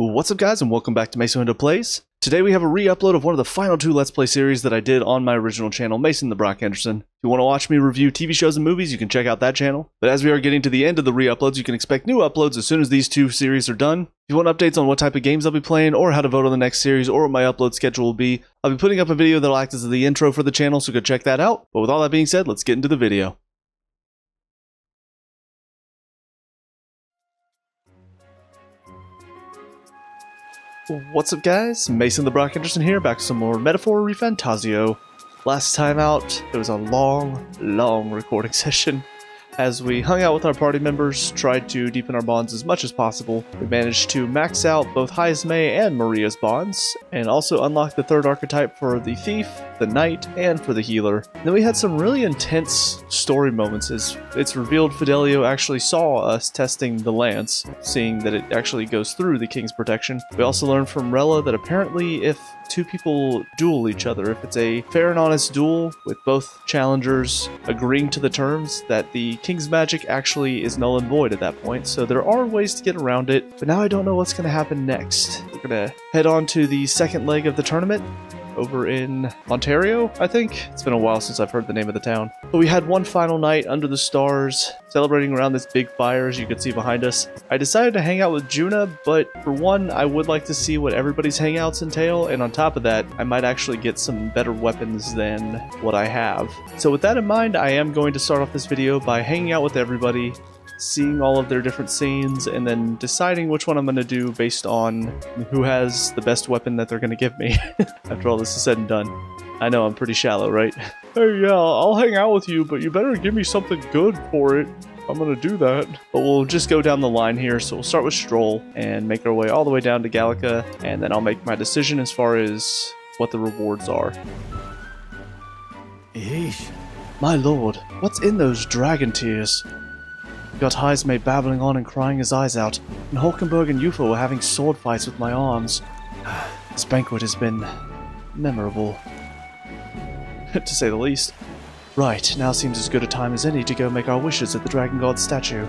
What's up guys and welcome back to Maso Hendo Plays. Today we have a re-upload of one of the final two Let's Play series that I did on my original channel, Mason the Brock Henderson. If you want to watch me review TV shows and movies, you can check out that channel. But as we are getting to the end of the re-uploads, you can expect new uploads as soon as these two series are done. If you want updates on what type of games I'll be playing, or how to vote on the next series, or what my upload schedule will be, I'll be putting up a video that'll act as the intro for the channel, so go check that out. But with all that being said, let's get into the video. What's up guys, Mason the Brock Henderson here, back with some more Metaphor ReFantazio. Last time out, it was a long recording session. As we hung out with our party members, tried to deepen our bonds as much as possible. We managed to max out both Haismei and Maria's bonds, and also unlock the third archetype for the Thief, the Knight, and for the Healer. Then we had some really intense story moments as it's revealed Fidelio actually saw us testing the lance, seeing that it actually goes through the King's protection. We also learned from Rella that apparently if two people duel each other, if it's a fair and honest duel with both challengers agreeing to the terms, that the King's magic actually is null and void at that point. So there are ways to get around it, but now I don't know what's going to happen next. We're going to head on to the second leg of the tournament over in Montario, I think. It's been a while since I've heard the name of the town. But we had one final night under the stars, celebrating around this big fire as you can see behind us. I decided to hang out with Juna, but for one, I would like to see what everybody's hangouts entail, and on top of that, I might actually get some better weapons than what I have. So with that in mind, I am going to start off this video by hanging out with everybody, seeing all of their different scenes, and then deciding which one I'm going to do based on who has the best weapon that they're going to give me after all this is said and done. I know I'm pretty shallow, right? Hey, yeah, I'll hang out with you, but you better give me something good for it. I'm going to do that. But we'll just go down the line here, so we'll start with Stroll and make our way all the way down to Gallica, and then I'll make my decision as far as what the rewards are. Eesh. My lord, what's in those dragon tears? Got Haismei babbling on and crying his eyes out, and Hulkenberg and Yufa were having sword fights with my arms. This banquet has been memorable, to say the least. Right, now seems as good a time as any to go make our wishes at the Dragon God statue.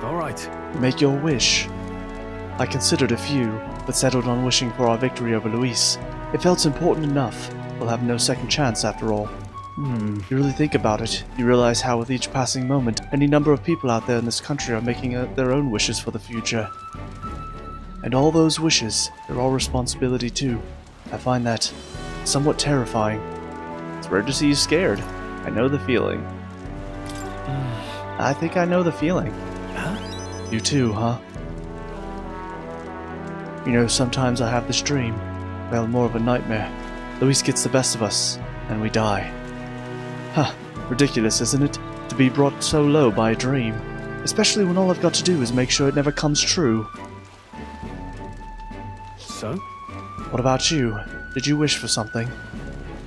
Alright. Make your wish. I considered a few, but settled on wishing for our victory over Luis. It felt important enough. We'll have no second chance after all. You really think about it, you realize how with each passing moment, any number of people out there in this country are making their own wishes for the future. And all those wishes, they're all responsibility too. I find that somewhat terrifying. It's rare to see you scared. I know the feeling. I think I know the feeling. Huh? You too, huh? You know, sometimes I have this dream. Well, more of a nightmare. Luis gets the best of us, and we die. Huh, ridiculous, isn't it? To be brought so low by a dream. Especially when all I've got to do is make sure it never comes true. So? What about you? Did you wish for something?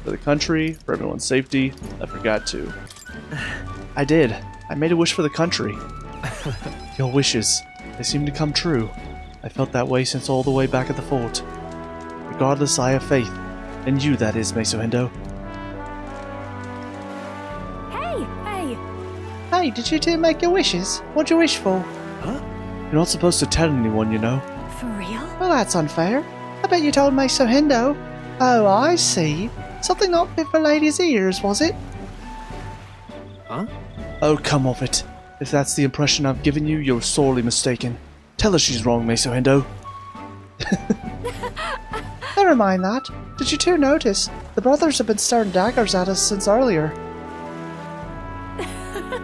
For the country, for everyone's safety? I forgot to. I did. I made a wish for the country. Your wishes, they seem to come true. I felt that way since all the way back at the fort. Regardless, I have faith. In you, that is, Maso Hendo. Hey! Hey, did you two make your wishes? What'd you wish for? Huh? You're not supposed to tell anyone, you know. For real? Well, that's unfair. I bet you told Maso Hendo. Oh, I see. Something not fit for ladies' ears, was it? Huh? Oh, come off it. If that's the impression I've given you, you're sorely mistaken. Tell her she's wrong, Maso Hendo. Never mind that. Did you two notice? The brothers have been staring daggers at us since earlier.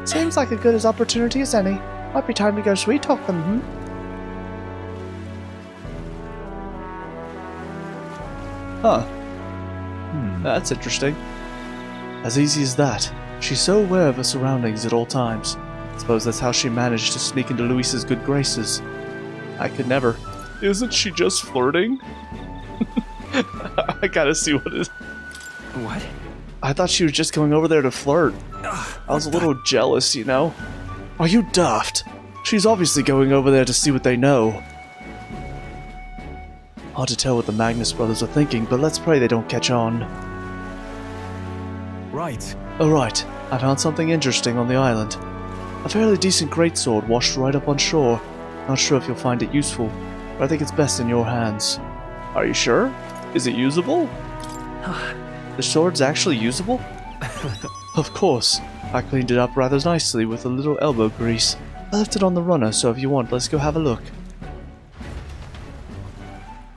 Seems like as good as opportunity as any. Might be time to go sweet talk them, Huh. That's interesting. As easy as that. She's so aware of her surroundings at all times. Suppose that's how she managed to sneak into Luis's good graces. I could never. Isn't she just flirting? I gotta see what it is. What? I thought she was just going over there to flirt. I was a little jealous, you know. Are you daft? She's obviously going over there to see what they know. Hard to tell what the Magnus brothers are thinking, but let's pray they don't catch on. Right. Oh right, I found something interesting on the island. A fairly decent greatsword washed right up on shore. Not sure if you'll find it useful, but I think it's best in your hands. Are you sure? Is it usable? The sword's actually usable? Of course. I cleaned it up rather nicely with a little elbow grease. I left it on the runner, so if you want, let's go have a look.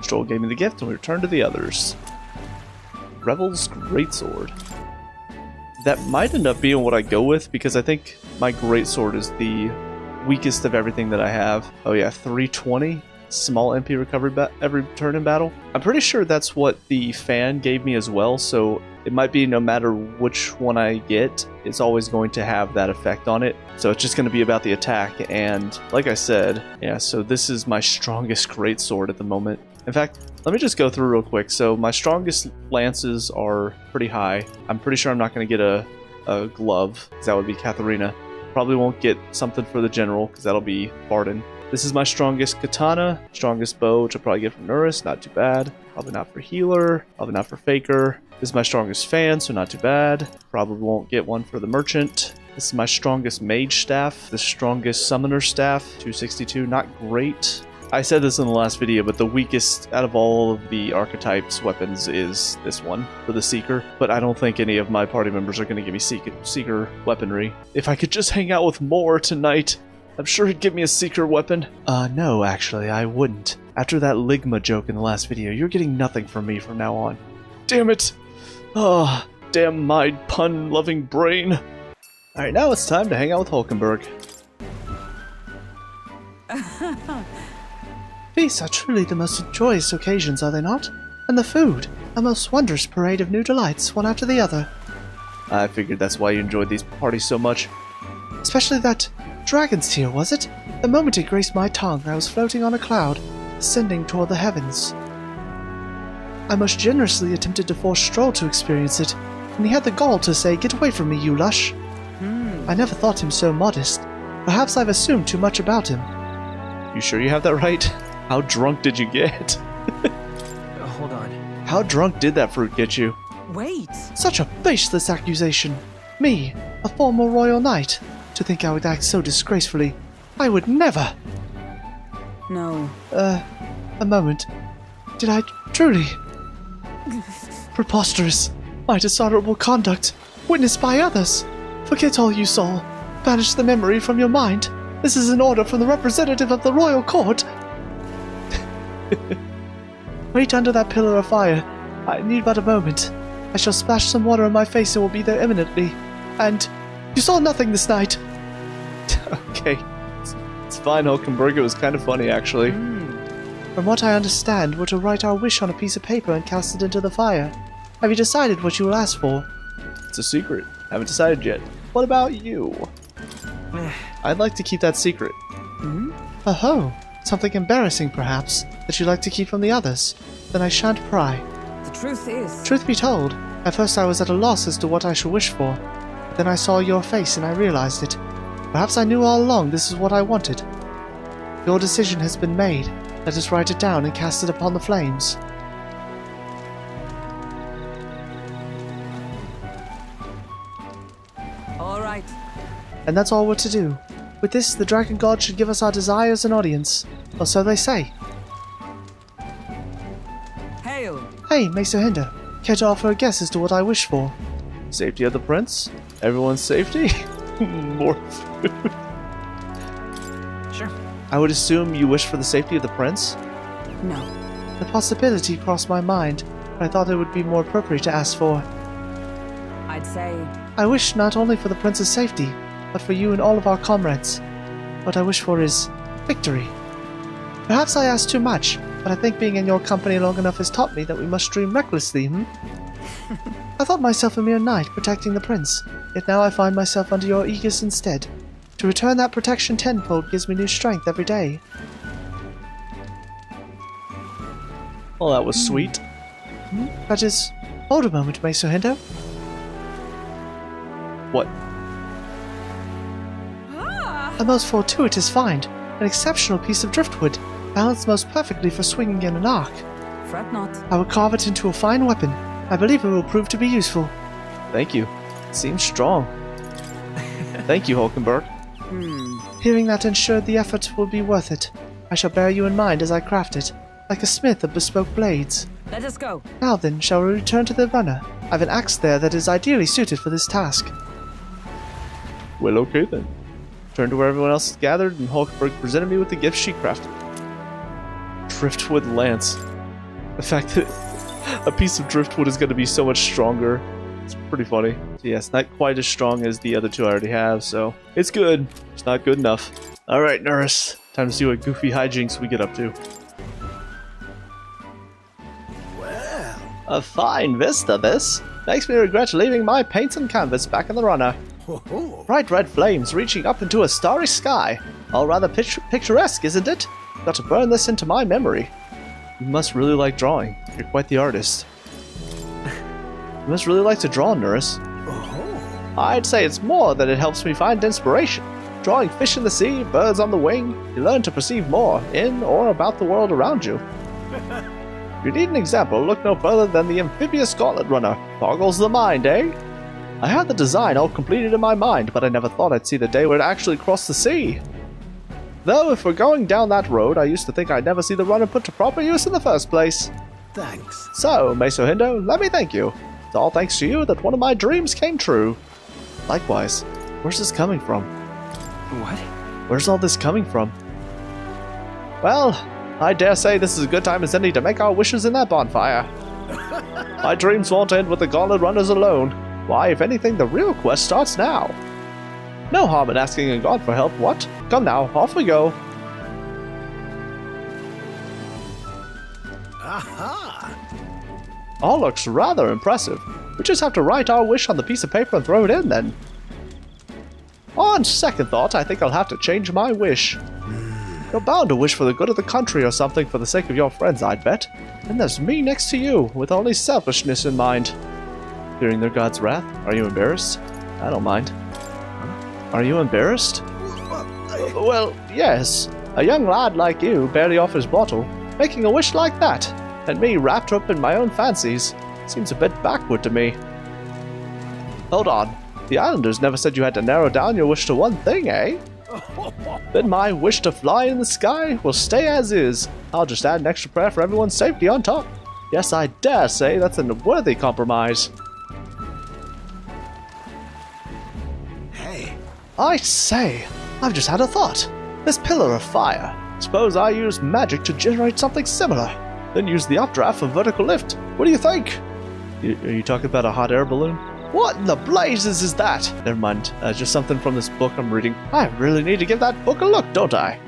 Stroll gave me the gift, and we returned to the others. Rebel's Greatsword. That might end up being what I go with, because I think my Greatsword is the weakest of everything that I have. Oh yeah, 320? Small MP recovery every turn in battle. I'm pretty sure that's what the fan gave me as well, so it might be no matter which one I get, it's always going to have that effect on it. So it's just going to be about the attack, and like I said, yeah, so this is my strongest greatsword at the moment. In fact, let me just go through real quick. So my strongest lances are pretty high. I'm pretty sure I'm not going to get a glove, because that would be Katharina. Probably won't get something for the general, because that'll be Barden. This is my strongest katana, strongest bow, which I'll probably get from Nuris, not too bad. Probably not for healer, probably not for faker. This is my strongest fan, so not too bad. Probably won't get one for the merchant. This is my strongest mage staff, the strongest summoner staff, 262, not great. I said this in the last video, but the weakest out of all of the archetypes weapons is this one, for the Seeker. But I don't think any of my party members are going to give me Seeker weaponry. If I could just hang out with Moore tonight, I'm sure he'd give me a Seeker weapon. No, actually, I wouldn't. After that Ligma joke in the last video, you're getting nothing from me from now on. Damn it! Oh, damn my pun-loving brain. Alright, now it's time to hang out with Hulkenberg. Feasts are truly the most joyous occasions, are they not? And the food, a most wondrous parade of new delights, one after the other. I figured that's why you enjoyed these parties so much. Especially that dragon's tear, was it? The moment it graced my tongue, I was floating on a cloud, ascending toward the heavens. I most generously attempted to force Stroll to experience it, and he had the gall to say, "Get away from me, you lush." I never thought him so modest. Perhaps I've assumed too much about him. You sure you have that right? How drunk did you get? Hold on. How drunk did that fruit get you? Wait. Such a baseless accusation. Me, a former royal knight. To think I would act so disgracefully. I would never. No. A moment. Did I truly? Preposterous. My dishonorable conduct, witnessed by others. Forget all you saw. Banish the memory from your mind. This is an order from the representative of the royal court. Wait under that pillar of fire. I need but a moment. I shall splash some water on my face and will be there imminently. And you saw nothing this night. Okay. It's fine, Hulkenberg. It was kind of funny, actually. From what I understand, we're to write our wish on a piece of paper and cast it into the fire. Have you decided what you will ask for? It's a secret. Haven't decided yet. What about you? I'd like to keep that secret. Oh, something embarrassing, perhaps, that you'd like to keep from the others. Then I shan't pry. The truth is... Truth be told, at first I was at a loss as to what I should wish for. Then I saw your face and I realized it. Perhaps I knew all along this is what I wanted. Your decision has been made. Let us write it down and cast it upon the flames. All right. And that's all we're to do. With this, the Dragon God should give us our desires and audience. Or so they say. Hail. Hey, Maso Hendo. Care to offer a guess as to what I wish for? Safety of the prince? Everyone's safety? More food. Sure. I would assume you wish for the safety of the prince? No. The possibility crossed my mind, but I thought it would be more appropriate to ask for. I'd say... I wish not only for the prince's safety, but for you and all of our comrades. What I wish for is victory. Perhaps I ask too much, but I think being in your company long enough has taught me that we must dream recklessly, I thought myself a mere knight protecting the prince, yet now I find myself under your aegis instead. To return that protection tenfold gives me new strength every day. Well, that was sweet. That is... Hold a moment, Maso Hendo. What? A most fortuitous find. An exceptional piece of driftwood, balanced most perfectly for swinging in an arc. Fret not. I will carve it into a fine weapon. I believe it will prove to be useful. Thank you. Seems strong. Thank you, Hulkenberg. Hearing that ensured the effort will be worth it. I shall bear you in mind as I craft it, like a smith of bespoke blades. Let us go. Now then, shall we return to the runner? I've an axe there that is ideally suited for this task. Well, okay then. Turned to where everyone else is gathered, and Hulkenberg presented me with the gift she crafted. Driftwood lance. The fact that a piece of driftwood is going to be so much stronger, it's pretty funny. So yes, not quite as strong as the other two I already have, so it's good. It's not good enough. Alright, Nurse. Time to see what goofy hijinks we get up to. Well, A fine vista, this. Makes me regret leaving my paints and canvas back in the runner. ho ho. Bright red flames reaching up into a starry sky. All rather picturesque, isn't it? Got to burn this into my memory. You must really like drawing. You're quite the artist. You must really like to draw, Nurse. Oh, I'd say it's more that it helps me find inspiration. Drawing fish in the sea, birds on the wing, you learn to perceive more in or about the world around you. If you need an example, look no further than the amphibious gauntlet runner. Boggles the mind, eh? I had the design all completed in my mind, but I never thought I'd see the day where it actually crossed the sea. Though, if we're going down that road, I used to think I'd never see the runner put to proper use in the first place. thanks. So, Maso Hendo, let me thank you. It's all thanks to you that one of my dreams came true. Likewise, where's this coming from? What? Where's all this coming from? Well, I dare say this is a good time as any to make our wishes in that bonfire. My dreams won't end with the gauntlet runners alone. Why, if anything, the real quest starts now. No harm in asking a god for help, what? Come now, off we go. Aha! All looks rather impressive. We just have to write our wish on the piece of paper and throw it in then. On second thought, I think I'll have to change my wish. You're bound to wish for the good of the country or something for the sake of your friends, I'd bet. And there's me next to you, with only selfishness in mind. Fearing their god's wrath? Are you embarrassed? I don't mind. Are you embarrassed? Well, yes. A young lad like you barely off his bottle, making a wish like that, and me wrapped up in my own fancies, seems a bit backward to me. Hold on. The islanders never said you had to narrow down your wish to one thing, eh? Then my wish to fly in the sky will stay as is. I'll just add an extra prayer for everyone's safety on top. Yes, I dare say that's a worthy compromise. Hey, I say, I've just had a thought. This pillar of fire. Suppose I use magic to generate something similar, then use the updraft for vertical lift. What do you think? Are you talking about a hot air balloon? What in the blazes is that? Never mind, just something from this book I'm reading. I really need to give that book a look, don't I?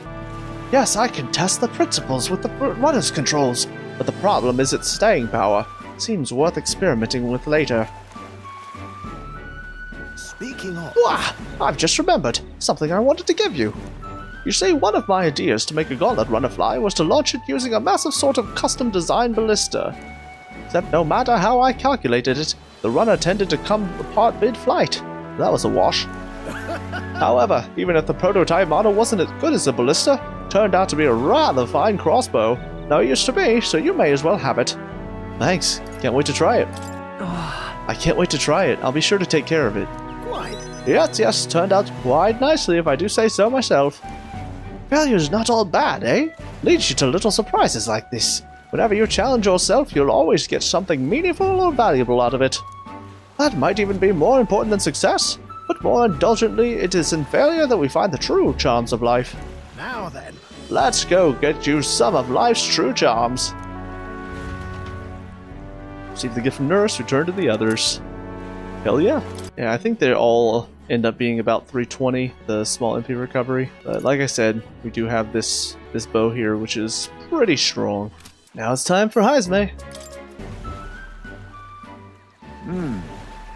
Yes, I can test the principles with the runner's controls, but the problem is its staying power. Seems worth experimenting with later. speaking of, Wah! I've just remembered something I wanted to give you. You see, one of my ideas to make a gauntlet runner fly was to launch it using a massive sort of custom-designed ballista. Except no matter how I calculated it, the runner tended to come apart mid-flight. That was a wash. However, even if the prototype model wasn't as good as the ballista, it turned out to be a rather fine crossbow. No use to me, so you may as well have it. Thanks. Can't wait to try it. I can't wait to try it. I'll be sure to take care of it. quite. Yes, turned out quite nicely if I do say so myself. Failure's not all bad, eh? Leads you to little surprises like this. Whenever you challenge yourself, you'll always get something meaningful or valuable out of it. That might even be more important than success, but more indulgently, it is in failure that we find the true charms of life. Now then, Let's go get you some of life's true charms. Receive the gift from Nurse, return to the others. Hell yeah. Yeah, I think they all end up being about 320, the small MP recovery. But like I said, we do have this bow here, which is pretty strong. Now it's time for Heisme.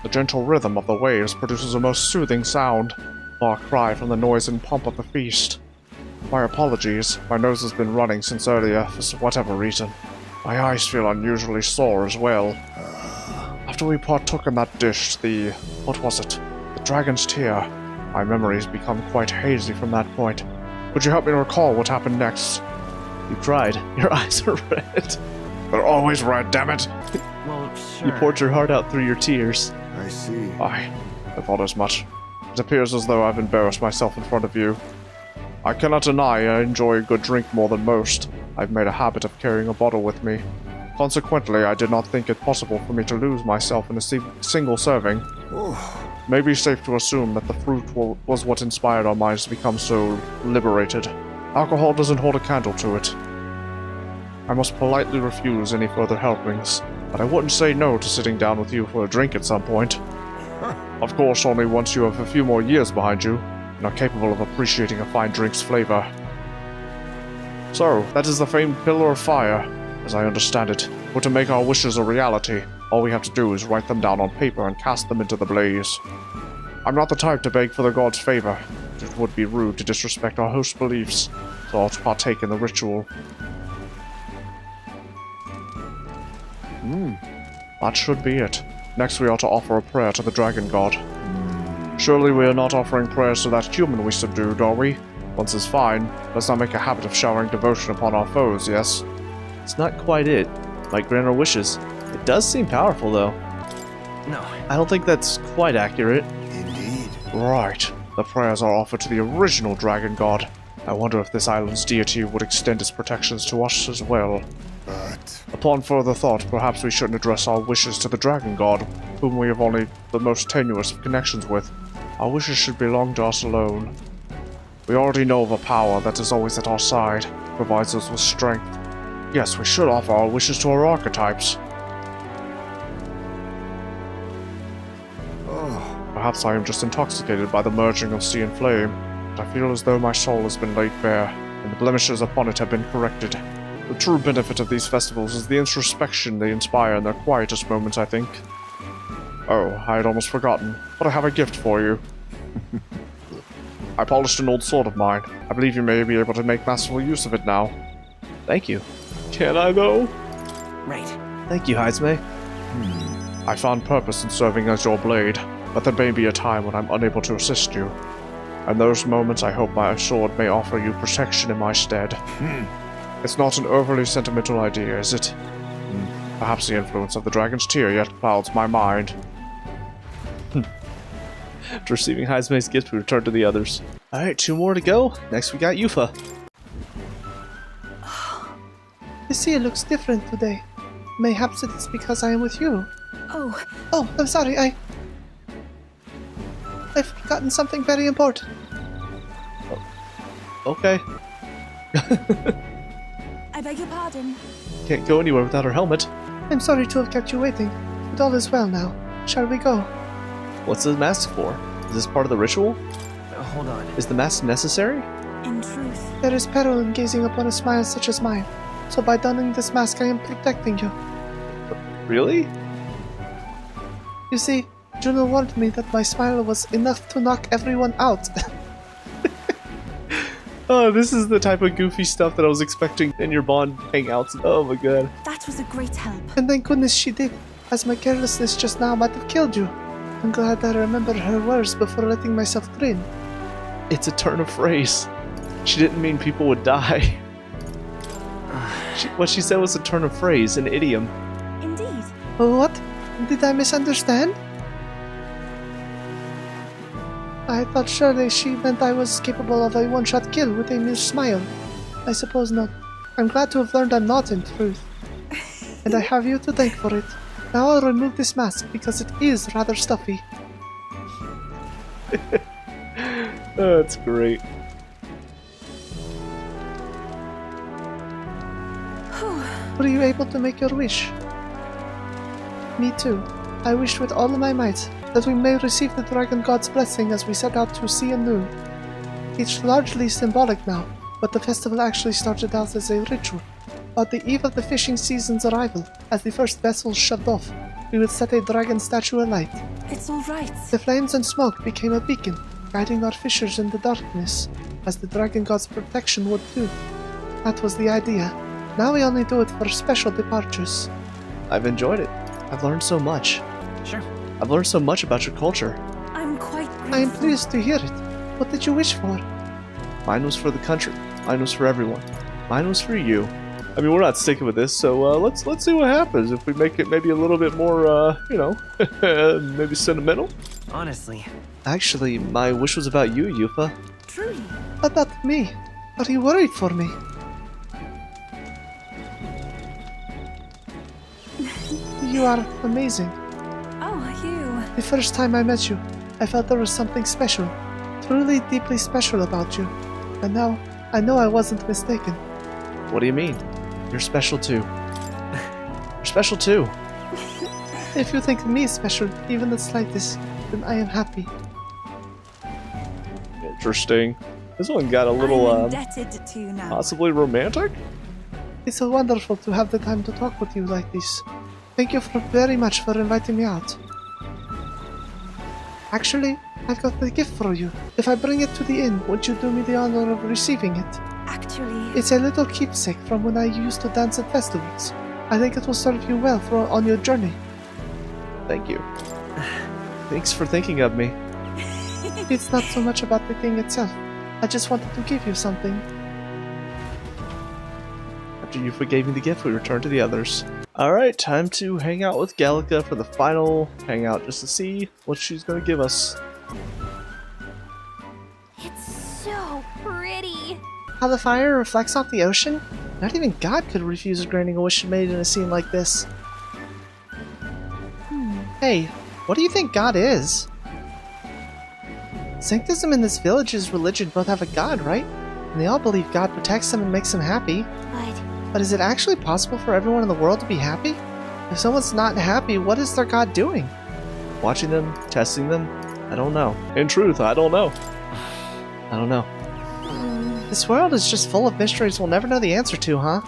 The gentle rhythm of the waves produces a most soothing sound, far cry from the noise and pomp of the feast. My apologies, my nose has been running since earlier for whatever reason. My eyes feel unusually sore as well. After we partook in that dish, what was it? The dragon's tear. My memories become quite hazy from that point. Could you help me recall what happened next? You cried. Your eyes are red. They're always red, damn it! Well, sure. You poured your heart out through your tears. I see. I thought as much. It appears as though I've embarrassed myself in front of you. I cannot deny I enjoy a good drink more than most. I've made a habit of carrying a bottle with me. Consequently, I did not think it possible for me to lose myself in a single serving. Maybe safe to assume that the fruit was what inspired our minds to become so liberated. Alcohol doesn't hold a candle to it. I must politely refuse any further helpings, but I wouldn't say no to sitting down with you for a drink at some point. Of course, only once you have a few more years behind you, and are capable of appreciating a fine drink's flavor. So, that is the famed Pillar of Fire, as I understand it. For to make our wishes a reality, all we have to do is write them down on paper and cast them into the blaze. I'm not the type to beg for the gods' favor, but it would be rude to disrespect our host's beliefs, so I'll partake in the ritual. That should be it. Next we ought to offer a prayer to the dragon god. Surely we are not offering prayers to that human we subdued, are we? Once is fine. Let's not make a habit of showering devotion upon our foes, yes? It's not quite it. Might grant our wishes. It does seem powerful, though. No. I don't think that's quite accurate. Indeed. Right. The prayers are offered to the original dragon god. I wonder if this island's deity would extend its protections to us as well. But Upon further thought, perhaps we shouldn't address our wishes to the dragon god, whom we have only the most tenuous of connections with. Our wishes should belong to us alone. We already know of a power that is always at our side, provides us with strength. Yes, we should offer our wishes to our archetypes. Perhaps I am just intoxicated by the merging of sea and flame, but I feel as though my soul has been laid bare, and the blemishes upon it have been corrected. The true benefit of these festivals is the introspection they inspire in their quietest moments, I think. Oh, I had almost forgotten, but I have a gift for you. I polished an old sword of mine. I believe you may be able to make masterful use of it now. Thank you. Can I, though? Right. Thank you, Heismay. I found purpose in serving as your blade, but there may be a time when I'm unable to assist you. In those moments, I hope my sword may offer you protection in my stead. It's not an overly sentimental idea, is it? Perhaps the influence of the dragon's tear yet clouds my mind. After receiving Heismay's gift, we return to the others. Alright, 2 more to go. Next we got Yufa. The sea looks different today. Mayhaps it is because I am with you. Oh, Oh, I'm sorry, I've forgotten something very important. Okay. I beg your pardon. Can't go anywhere without her helmet. I'm sorry to have kept you waiting, but all is well now. Shall we go? What's the mask for? Is this part of the ritual? Hold on. Is the mask necessary? In truth, There is peril in gazing upon a smile such as mine, so by donning this mask I am protecting you. Really? You see, Juno warned me that my smile was enough to knock everyone out. Oh, this is the type of goofy stuff that I was expecting in your Bond hangouts. Oh my god. that was a great help. And thank goodness she did, as my carelessness just now might have killed you. I'm glad I remembered her words before letting myself grin. It's a turn of phrase. She didn't mean people would die. What she said was a turn of phrase, an idiom. Indeed. What? Did I misunderstand? I thought surely she meant I was capable of a one-shot kill with a mere smile. I suppose not. I'm glad to have learned I'm not in truth. And I have you to thank for it. Now I'll remove this mask because it is rather stuffy. Oh, that's great. Were you able to make your wish? Me too. I wished with all of my might that we may receive the Dragon God's blessing as we set out to sea anew. It's largely symbolic now, but the festival actually started out as a ritual. On the eve of the fishing season's arrival, as the first vessels shoved off, we would set a dragon statue alight. It's all right. The flames and smoke became a beacon, guiding our fishers in the darkness, as the Dragon God's protection would too. That was the idea. Now we only do it for special departures. I've enjoyed it. I've learned so much. Sure. I've learned so much about your culture. I'm quite grateful. I am pleased to hear it. What did you wish for? Mine was for the country. Mine was for everyone. Mine was for you. I mean, we're not sticking with this, so let's see what happens if we make it maybe a little bit more, you know, maybe sentimental. Honestly, Actually, my wish was about you, Yufa. Truly. About me? Are you worried for me? You are amazing. Oh, you. The first time I met you, I felt there was something special. Truly, deeply special about you. And now, I know I wasn't mistaken. What do you mean? You're special too. You're special too. If you think me special, even the slightest, then I am happy. Interesting. This one got a I'm little, indebted to you now. possibly romantic? It's so wonderful to have the time to talk with you like this. Thank you very much for inviting me out. Actually, I've got a gift for you. If I bring it to the inn, would you do me the honor of receiving it? Actually, It's a little keepsake from when I used to dance at festivals. I think it will serve you well on your journey. Thank you. Thanks for thinking of me. It's not so much about the thing itself. I just wanted to give you something. After you forgave me the gift, we return to the others. Alright, time to hang out with Gallica for the final hangout, just to see what she's going to give us. It's so pretty. How the fire reflects off the ocean? Not even God could refuse granting a wish made in a scene like this. Hey, what do you think God is? Sanctism and this village's religion both have a God, right? And they all believe God protects them and makes them happy. But is it actually possible for everyone in the world to be happy? If someone's not happy, what is their God doing? Watching them, testing them, I don't know. In truth, I don't know. I don't know. This world is just full of mysteries we'll never know the answer to, huh?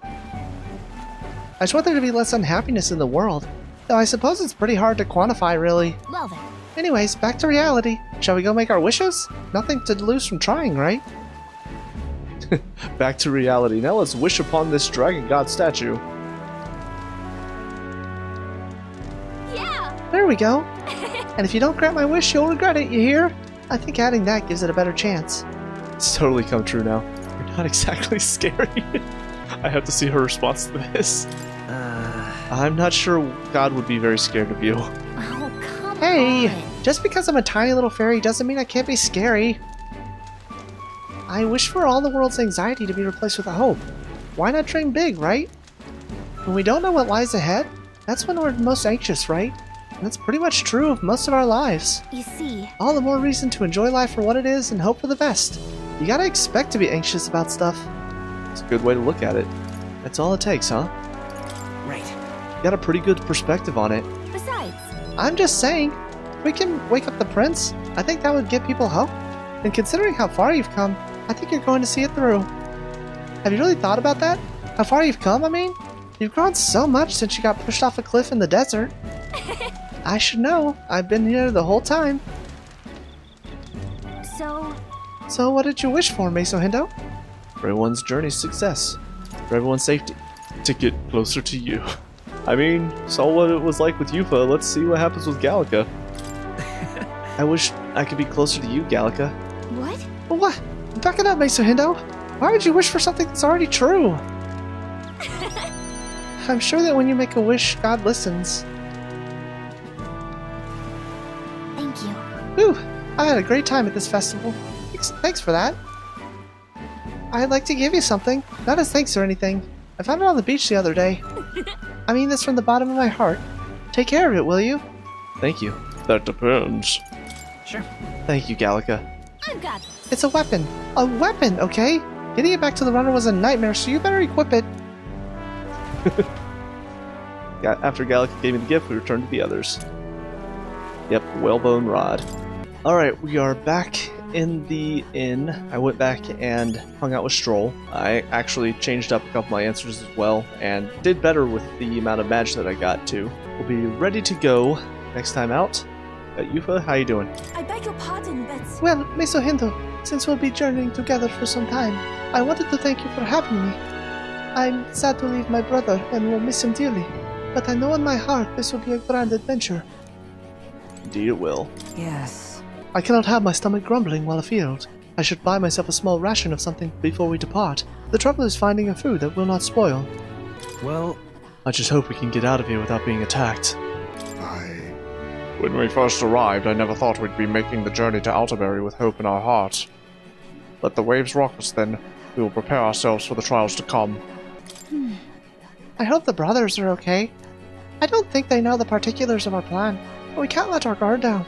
I just want there to be less unhappiness in the world. Though I suppose it's pretty hard to quantify, really. Well then. Anyways, back to reality. Shall we go make our wishes? Nothing to lose from trying, right? Back to reality. Now let's wish upon this dragon god statue. Yeah. There we go. And if you don't grant my wish, you'll regret it, you hear? I think adding that gives it a better chance. It's totally come true now. You're not exactly scary. I have to see her response to this. I'm not sure God would be very scared of you. Oh, come Hey! on. Just because I'm a tiny little fairy doesn't mean I can't be scary. I wish for all the world's anxiety to be replaced with a hope. Why not dream big, right? When we don't know what lies ahead, that's when we're most anxious, right? And that's pretty much true of most of our lives. You see, All the more reason to enjoy life for what it is and hope for the best. You gotta expect to be anxious about stuff. It's a good way to look at it. That's all it takes, huh? right. You got a pretty good perspective on it. besides, I'm just saying, if we can wake up the prince, I think that would give people hope. And considering how far you've come, I think you're going to see it through. Have you really thought about that? How far you've come, I mean? You've grown so much since you got pushed off a cliff in the desert. I should know. I've been here the whole time. So what did you wish for, Maso Hendo? For everyone's journey success. For everyone's safety. To get closer to you. I mean, saw what it was like with Yufa. Let's see what happens with Gallica. I wish I could be closer to you, Gallica. what? What? Back it up, Maso Hendo. Why would you wish for something that's already true? I'm sure that when you make a wish, God listens. Thank you. Ooh, I had a great time at this festival. Thanks for that. I'd like to give you something. Not as thanks or anything. I found it on the beach the other day. I mean this from the bottom of my heart. Take care of it, will you? Thank you. That depends. Sure. Thank you, Gallica. I've got this. It's a weapon. A weapon, okay? Getting it back to the runner was a nightmare, so you better equip it. After Gallica gave me the gift, we returned to the others. Yep, whalebone rod. Alright, we are back in the inn. I went back and hung out with Stroll. I actually changed up a couple of my answers as well, and did better with the amount of badge that I got too. We'll be ready to go next time out. Yufa, how you doing? I beg your pardon, but Well, Maso Hendo, since we'll be journeying together for some time, I wanted to thank you for having me. I'm sad to leave my brother and will miss him dearly, but I know in my heart this will be a grand adventure. Indeed it will. Yes. I cannot have my stomach grumbling while afield. I should buy myself a small ration of something before we depart. The trouble is finding a food that will not spoil. Well, I just hope we can get out of here without being attacked. When we first arrived, I never thought we'd be making the journey to Altabury with hope in our hearts. Let the waves rock us then. We will prepare ourselves for the trials to come. I hope the brothers are okay. I don't think they know the particulars of our plan, but we can't let our guard down.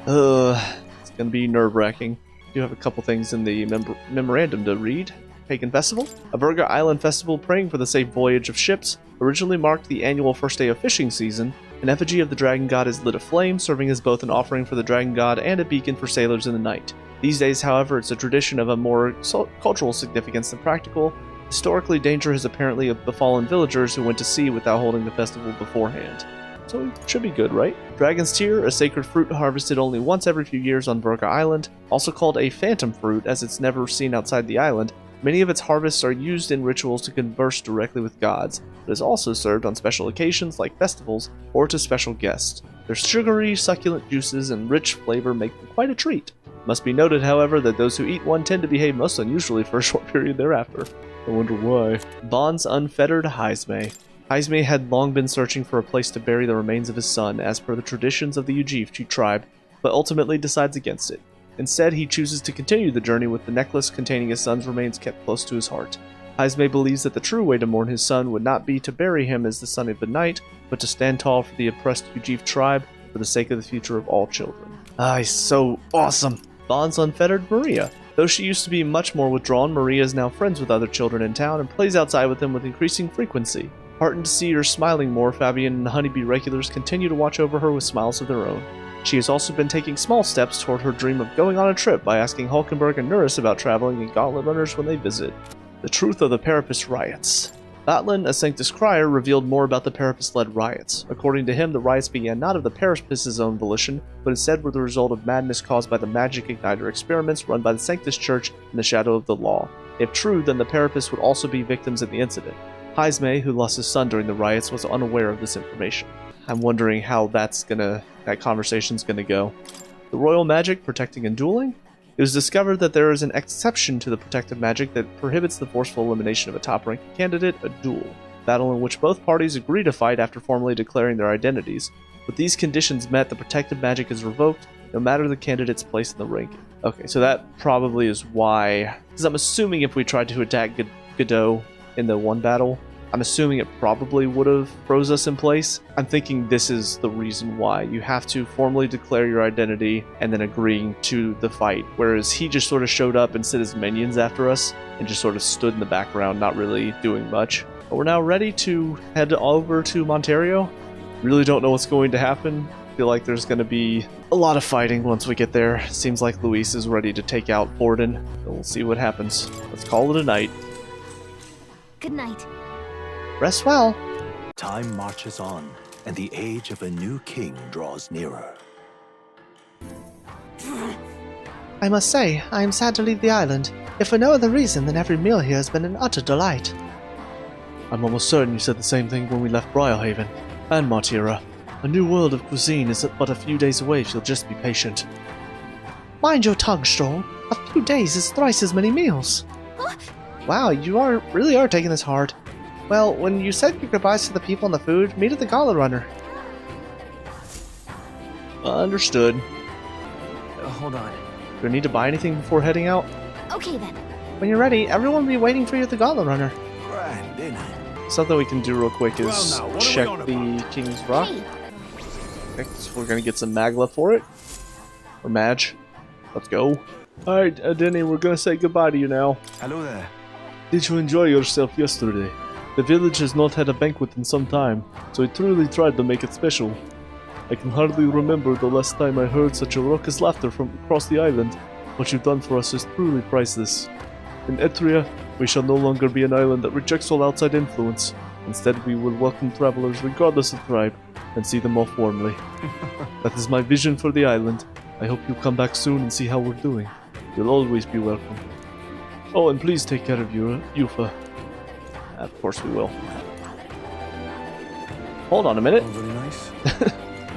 It's gonna be nerve-wracking. Do have a couple things in the memorandum to read. Pagan Festival. A Virga Island festival praying for the safe voyage of ships originally marked the annual first day of fishing season. An effigy of the dragon god is lit aflame, serving as both an offering for the dragon god and a beacon for sailors in the night. These days, however, it's a tradition of a more cultural significance than practical. Historically, danger has apparently befallen villagers who went to sea without holding the festival beforehand. So it should be good, right? Dragon's Tear, a sacred fruit harvested only once every few years on Virga Island, also called a phantom fruit as it's never seen outside the island. Many of its harvests are used in rituals to converse directly with gods, but is also served on special occasions like festivals or to special guests. Their sugary, succulent juices and rich flavor make them quite a treat. Must be noted, however, that those who eat one tend to behave most unusually for a short period thereafter. I wonder why. Bond's unfettered Heisme. Heisme had long been searching for a place to bury the remains of his son, as per the traditions of the Ujifchi tribe, but ultimately decides against it. Instead, he chooses to continue the journey with the necklace containing his son's remains kept close to his heart. Heisme believes that the true way to mourn his son would not be to bury him as the son of the night, but to stand tall for the oppressed Ujif tribe for the sake of the future of all children. He's so awesome! Bond's unfettered Maria. Though she used to be much more withdrawn, Maria is now friends with other children in town and plays outside with them with increasing frequency. Heartened to see her smiling more, Fabian and the Honeybee regulars continue to watch over her with smiles of their own. She has also been taking small steps toward her dream of going on a trip by asking Hulkenberg and Nuris about traveling in Gauntlet Runners when they visit. The truth of the Parapus riots. Batlin, a Sanctus Crier, revealed more about the Parapus-led riots. According to him, the riots began not of the Parapus' own volition, but instead were the result of madness caused by the magic igniter experiments run by the Sanctus Church in the shadow of the law. If true, then the Parapus would also be victims in the incident. Heisme, who lost his son during the riots, was unaware of this information. I'm wondering how that conversation's gonna go. The royal magic protecting and dueling? It was discovered that there is an exception to the protective magic that prohibits the forceful elimination of a top-ranked candidate, a duel. Battle in which both parties agree to fight after formally declaring their identities. With these conditions met, the protective magic is revoked, no matter the candidate's place in the ranking. Okay, so that probably is why... Because I'm assuming if we tried to attack Godot in the one battle, I'm assuming it probably would have froze us in place. I'm thinking this is the reason why. You have to formally declare your identity and then agreeing to the fight. Whereas he just sort of showed up and sent his minions after us and just sort of stood in the background, not really doing much. But we're now ready to head over to Montario. Really don't know what's going to happen. Feel like there's going to be a lot of fighting once we get there. Seems like Luis is ready to take out Borden. And we'll see what happens. Let's call it a night. Good night. Rest well. Time marches on, and the age of a new king draws nearer. I must say, I am sad to leave the island, if for no other reason than every meal here has been an utter delight. I'm almost certain you said the same thing when we left Briarhaven. And Martira. A new world of cuisine is but a few days away if you'll just be patient. Mind your tongue, Stroll. A few days is thrice as many meals. Wow, you really are taking this hard. Well, when you said your goodbyes to the people and the food, meet at the Gauntlet Runner. Understood. Hold on. Do I need to buy anything before heading out? Okay then. When you're ready, everyone will be waiting for you at the Gauntlet Runner. Grand dinner. Something we can do real quick is Well, now, what are we check on the King's Rock. Hey, Okay, so we're gonna get some Magla for it. Or Madge. Let's go. Alright, Denny, we're gonna say goodbye to you now. Hello there. Did you enjoy yourself yesterday? The village has not had a banquet in some time, so I truly tried to make it special. I can hardly remember the last time I heard such a raucous laughter from across the island. What you've done for us is truly priceless. In Eht Ria, we shall no longer be an island that rejects all outside influence. Instead, we will welcome travelers regardless of tribe, and see them off warmly. That is my vision for the island. I hope you come back soon and see how we're doing. You'll always be welcome. Oh, and please take care of Yufa. Of course we will. Hold on a minute. Very nice.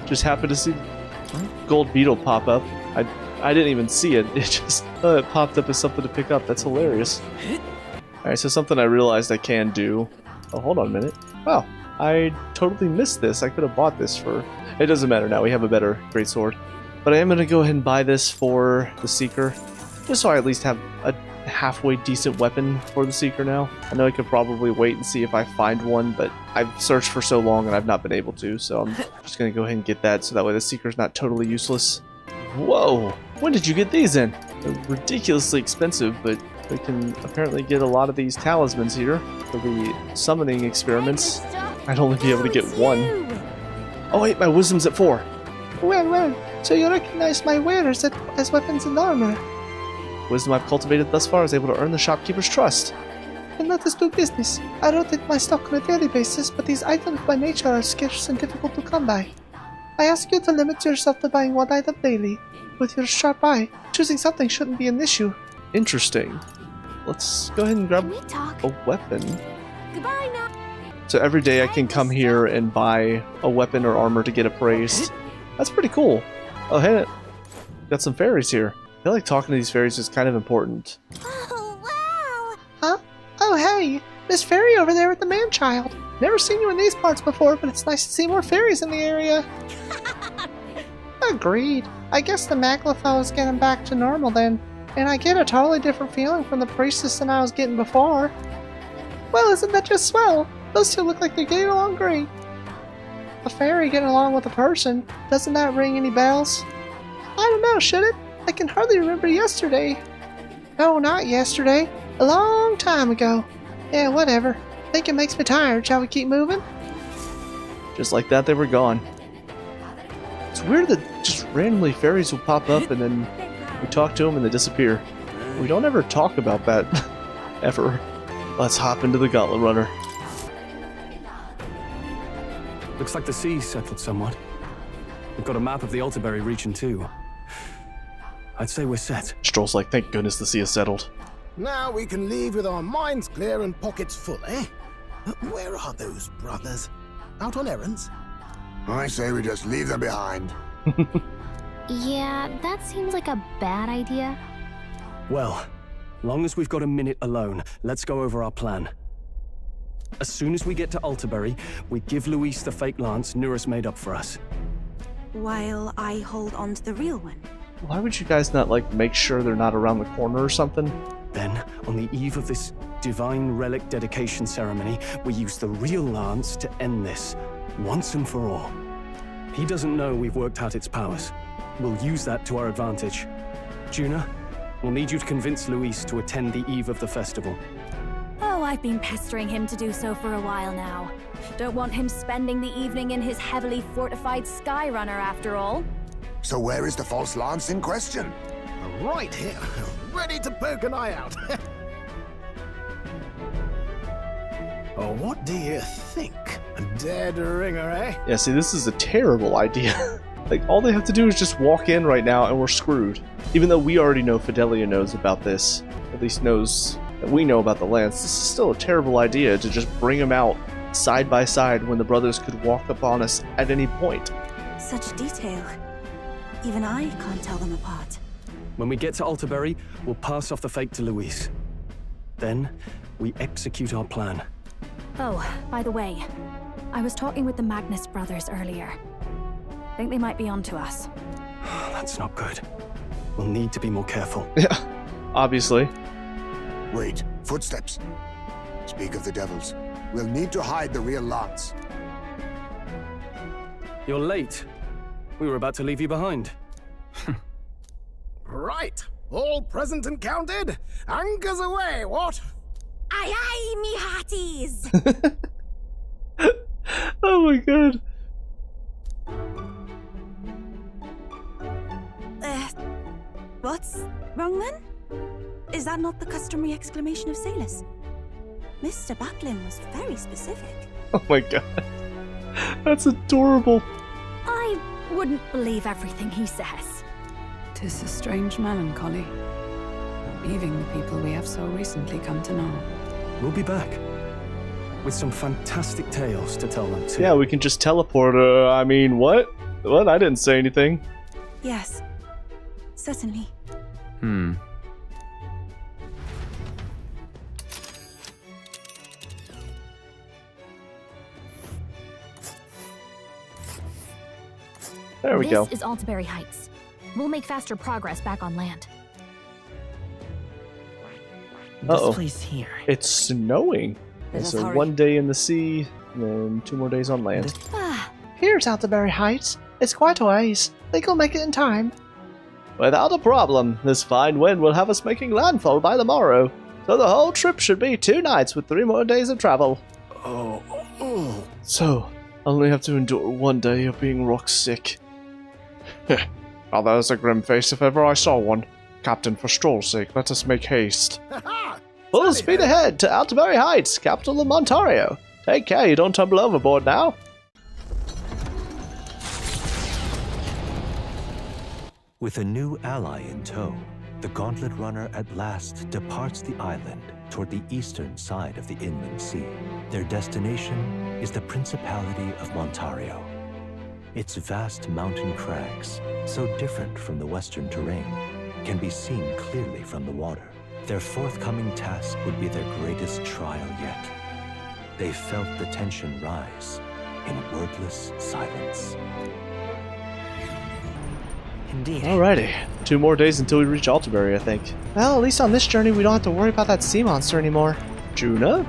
Just happened to see Gold Beetle pop up. I didn't even see it. It just it popped up as something to pick up. That's hilarious. Alright, so something I realized I can do. Oh, hold on a minute. Wow, I totally missed this. I could have bought this for... It doesn't matter now. We have a better greatsword. But I am going to go ahead and buy this for the Seeker. Just so I at least have a halfway decent weapon for the Seeker now. I know I could probably wait and see if I find one, but I've searched for so long and I've not been able to. So I'm just going to go ahead and get that so that way the Seeker's not totally useless. Whoa! When did you get these in? They're ridiculously expensive, but we can apparently get a lot of these talismans here for the summoning experiments. I'd only be able to get one. Oh wait, my wisdom's at 4. Well, so you recognize my wares as weapons and armor. Wisdom I've cultivated thus far is able to earn the shopkeeper's trust. And let us do business. I rotate my stock on a daily basis, but these items by nature are scarce and difficult to come by. I ask you to limit yourself to buying one item daily. With your sharp eye, choosing something shouldn't be an issue. Interesting. Let's go ahead and grab Can we talk? a weapon. Goodbye now. So every day I can come here and buy a weapon or armor to get appraised. That's pretty cool. Oh, hey, got some fairies here. I feel like talking to these fairies is kind of important. Oh, wow. Huh? Oh, hey! Miss Fairy over there with the man-child. Never seen you in these parts before, but it's nice to see more fairies in the area. Agreed. I guess the Maglafo is getting back to normal then, and I get a totally different feeling from the priestess than I was getting before. Well, isn't that just swell? Those two look like they're getting along great. A fairy getting along with a person, doesn't that ring any bells? I don't know, should it? I can hardly remember yesterday. No, not yesterday. A long time ago. Yeah, whatever. Think it makes me tired. Shall we keep moving? Just like that, they were gone. It's weird that just randomly fairies will pop up and then we talk to them and they disappear. We don't ever talk about that, ever. Let's hop into the Gauntlet Runner. Looks like the sea's settled somewhat. We've got a map of the Altabury region too. I'd say we're set. Stroll's like, thank goodness the sea is settled. Now we can leave with our minds clear and pockets full, eh? Where are those brothers? Out on errands? I say we just leave them behind. Yeah, that seems like a bad idea. Well, long as we've got a minute alone, let's go over our plan. As soon as we get to Altabury, we give Luis the fake lance Nuris made up for us. While I hold on to the real one. Why would you guys not, like, make sure they're not around the corner or something? Then, on the eve of this divine relic dedication ceremony, we use the real lance to end this, once and for all. He doesn't know we've worked out its powers. We'll use that to our advantage. Juna, we'll need you to convince Luis to attend the eve of the festival. Oh, I've been pestering him to do so for a while now. Don't want him spending the evening in his heavily fortified Skyrunner after all. So where is the false lance in question? Right here, ready to poke an eye out. Oh, what do you think? A dead ringer, eh? Yeah, see, this is a terrible idea. Like, all they have to do is just walk in right now and we're screwed. Even though we already know Fidelia knows about this, at least knows that we know about the lance, this is still a terrible idea to just bring them out side by side when the brothers could walk up on us at any point. Such detail. Even I can't tell them apart. When we get to Altabury, we'll pass off the fake to Luis. Then, we execute our plan. Oh, by the way, I was talking with the Magnus brothers earlier. Think they might be onto us. That's not good. We'll need to be more careful. Yeah, obviously. Wait, footsteps. Speak of the devils. We'll need to hide the real lance. You're late. We were about to leave you behind. Right, all present and counted. Anchors away, what? Aye aye, me hearties! Oh my god. What's wrong then? Is that not the customary exclamation of sailors? Mr. Buckland was very specific. Oh my god. That's adorable. I wouldn't believe everything he says. 'Tis a strange melancholy, leaving the people we have so recently come to know. We'll be back. With some fantastic tales to tell them too. Yeah, we can just teleport. I mean, what? What? I didn't say anything. Yes. Certainly. There we go. This is Altabury Heights. We'll make faster progress back on land. Uh-oh. This place here. It's snowing. Let us So hurry. 1 day in the sea, and then 2 more days on land. Here's Altabury Heights. It's quite a ways. Think we'll make it in time. Without a problem. This fine wind will have us making landfall by the morrow. So the whole trip should be 2 nights with 3 more days of travel. Oh. So, I only have to endure 1 day of being rock sick. Now there's a grim face if ever I saw one. Captain, for Stroll's sake, let us make haste. Full speed ahead to Altabury Heights, capital of Montario. Take care you don't tumble overboard now. With a new ally in tow, the Gauntlet Runner at last departs the island toward the eastern side of the inland sea. Their destination is the Principality of Montario. Its vast mountain crags, so different from the western terrain, can be seen clearly from the water. Their forthcoming task would be their greatest trial yet. They felt the tension rise in wordless silence. Indeed. Alrighty. 2 more days until we reach Altabury, I think. Well, at least on this journey we don't have to worry about that sea monster anymore. Juna?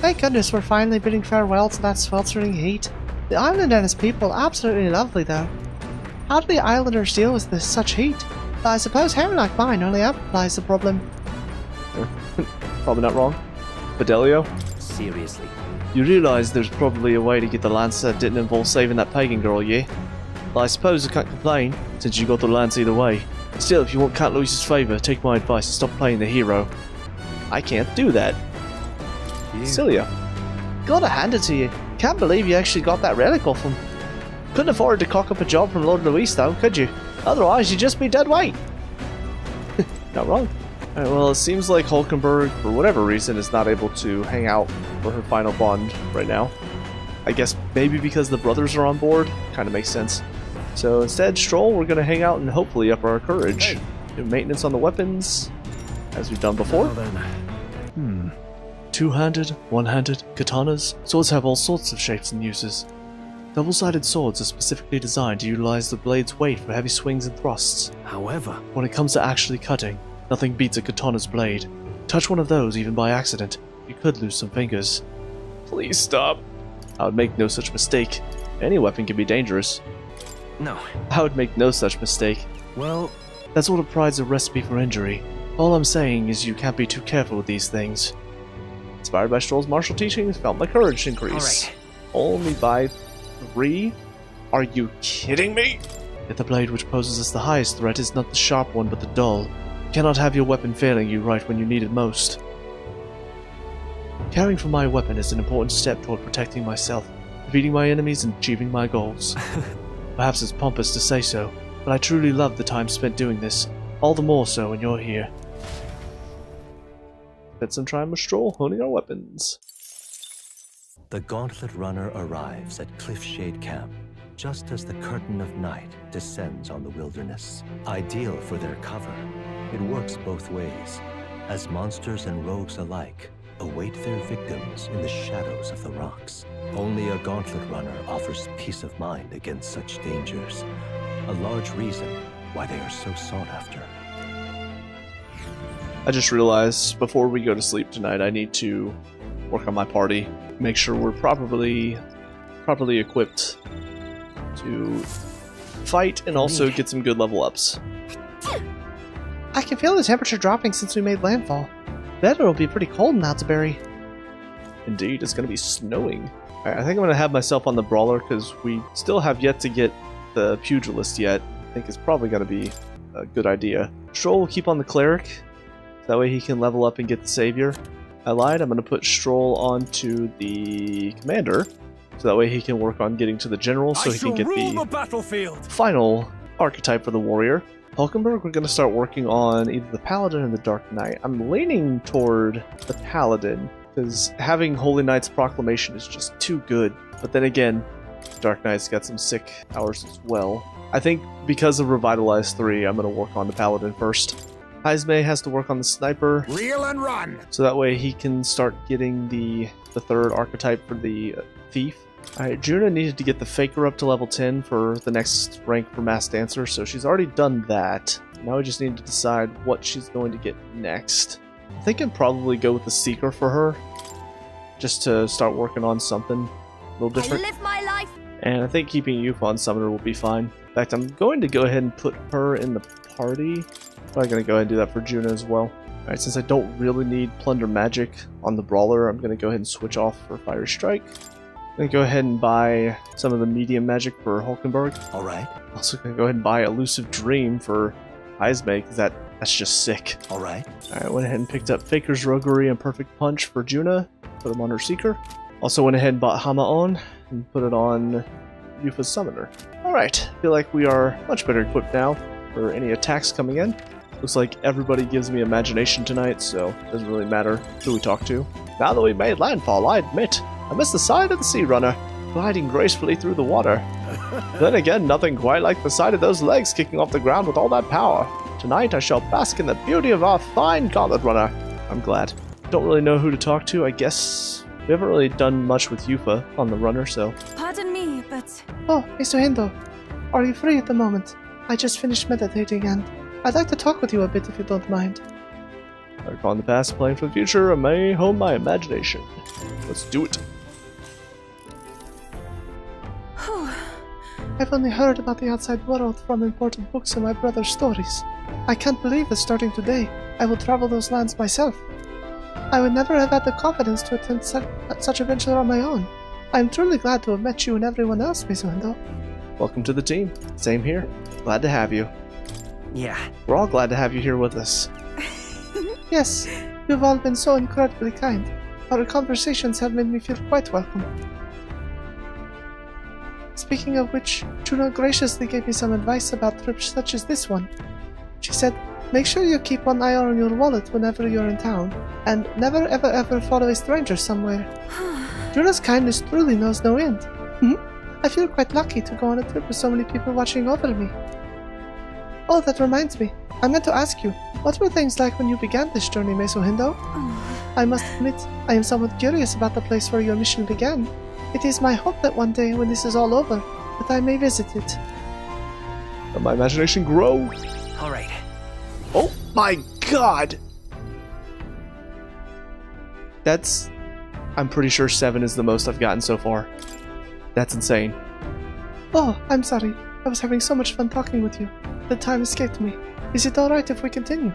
Thank goodness we're finally bidding farewell to that sweltering heat. The island and its people are absolutely lovely, though. How do the islanders deal with this such heat? I suppose hair like mine only amplifies the problem. Probably not wrong. Fidelio? Seriously. You realize there's probably a way to get the lance that didn't involve saving that pagan girl, yeah? Well, I suppose I can't complain, since you got the lance either way. Still, if you want Count Louis's favour, take my advice and stop playing the hero. I can't do that. Cilia. Gotta hand it to you. Can't believe you actually got that relic off him. Couldn't afford to cock up a job from Lord Luis, though, could you? Otherwise, you'd just be dead weight. Not wrong. Alright, well, it seems like Hulkenberg, for whatever reason, is not able to hang out for her final bond right now. I guess maybe because the brothers are on board? Kinda makes sense. So instead, Stroll, we're gonna hang out and hopefully up our courage. Do maintenance on the weapons, as we've done before. Now then. Two-handed, one-handed, katanas, swords have all sorts of shapes and uses. Double-sided swords are specifically designed to utilize the blade's weight for heavy swings and thrusts. However, When it comes to actually cutting, nothing beats a katana's blade. Touch one of those even by accident, you could lose some fingers. Please stop. I would make no such mistake. Any weapon can be dangerous. No. I would make no such mistake. well, That sort of pride's a recipe for injury. All I'm saying is you can't be too careful with these things. Inspired by Stroll's martial teachings, felt my courage increase. Alright. Only by 3? Are you kidding me? Yet the blade which poses as the highest threat is not the sharp one but the dull. You cannot have your weapon failing you right when you need it most. Caring for my weapon is an important step toward protecting myself, defeating my enemies and achieving my goals. Perhaps it's pompous to say so, but I truly love the time spent doing this, all the more so when you're here. Spent some time with Stroll honing our weapons. The Gauntlet Runner arrives at Cliffshade Camp just as the curtain of night descends on the wilderness. Ideal for their cover, it works both ways, as monsters and rogues alike await their victims in the shadows of the rocks. Only a Gauntlet Runner offers peace of mind against such dangers, a large reason why they are so sought after. I just realized before we go to sleep tonight, I need to work on my party, make sure we're properly equipped to fight and also get some good level ups. I can feel the temperature dropping since we made landfall. Bet it'll be pretty cold in Altabury. Indeed, it's going to be snowing. Alright, I think I'm going to have myself on the Brawler because we still have yet to get the Pugilist yet. I think it's probably going to be a good idea. Stroll will keep on the Cleric, that way he can level up and get the Savior. I lied, I'm going to put Stroll onto the Commander, so that way he can work on getting to the General so he can get the battlefield. final archetype for the Warrior. Hulkenberg, we're going to start working on either the Paladin or the Dark Knight. I'm leaning toward the Paladin, because having Holy Knight's Proclamation is just too good. But then again, Dark Knight's got some sick powers as well. I think because of Revitalize 3, I'm going to work on the Paladin first. Heisme has to work on the Sniper. Reel and run! So that way he can start getting the third archetype for the Thief. Alright, Juna needed to get the Faker up to level 10 for the next rank for Mass Dancer, so she's already done that. Now we just need to decide what she's going to get next. I think I'd probably go with the Seeker for her, just to start working on something a little different. I live my life. And I think keeping Yufa on Summoner will be fine. In fact, I'm going to go ahead and put her in the party. Probably going to go ahead and do that for Juna as well. Alright, since I don't really need Plunder Magic on the Brawler, I'm going to go ahead and switch off for Fiery Strike. I'm going to go ahead and buy some of the Medium Magic for Hulkenberg. Alright. Also going to go ahead and buy Elusive Dream for Heisme, because that's just sick. Alright. Alright, I went ahead and picked up Faker's Roguery and Perfect Punch for Juna. Put them on her Seeker. Also went ahead and bought Hama-On and put it on Yufa's Summoner. Alright, feel like we are much better equipped now for any attacks coming in. Looks like everybody gives me Imagination tonight, so it doesn't really matter who we talk to. Now that we've made landfall, I admit, I missed the sight of the Sea Runner, gliding gracefully through the water. Then again, nothing quite like the sight of those legs kicking off the ground with all that power. Tonight I shall bask in the beauty of our fine Gauntlet Runner. I'm glad. Don't really know who to talk to, I guess. We haven't really done much with Yufa on the runner, so... Pardon me, but... Oh, Mr. Hendo. Are you free at the moment? I just finished meditating and I'd like to talk with you a bit if you don't mind. I recall in the past, playing for the future, I may hone my imagination. Let's do it. I've only heard about the outside world from important books and my brother's stories. I can't believe that starting today, I will travel those lands myself. I would never have had the confidence to attempt such a venture on my own. I am truly glad to have met you and everyone else, Maso Hendo. Welcome to the team. Same here. Glad to have you. Yeah. We're all glad to have you here with us. Yes, you've all been so incredibly kind. Our conversations have made me feel quite welcome. Speaking of which, Juno graciously gave me some advice about trips such as this one. She said, make sure you keep one eye on your wallet whenever you're in town, and never ever ever follow a stranger somewhere. Juno's kindness truly knows no end. I feel quite lucky to go on a trip with so many people watching over me. Oh, that reminds me. I meant to ask you, what were things like when you began this journey, Maso Hendo? I must admit, I am somewhat curious about the place where your mission began. It is my hope that one day, when this is all over, that I may visit it. Let my imagination grow. Alright. Oh my god! That's... I'm pretty sure 7 is the most I've gotten so far. That's insane. Oh, I'm sorry. I was having so much fun talking with you. The time escaped me. Is it alright if we continue?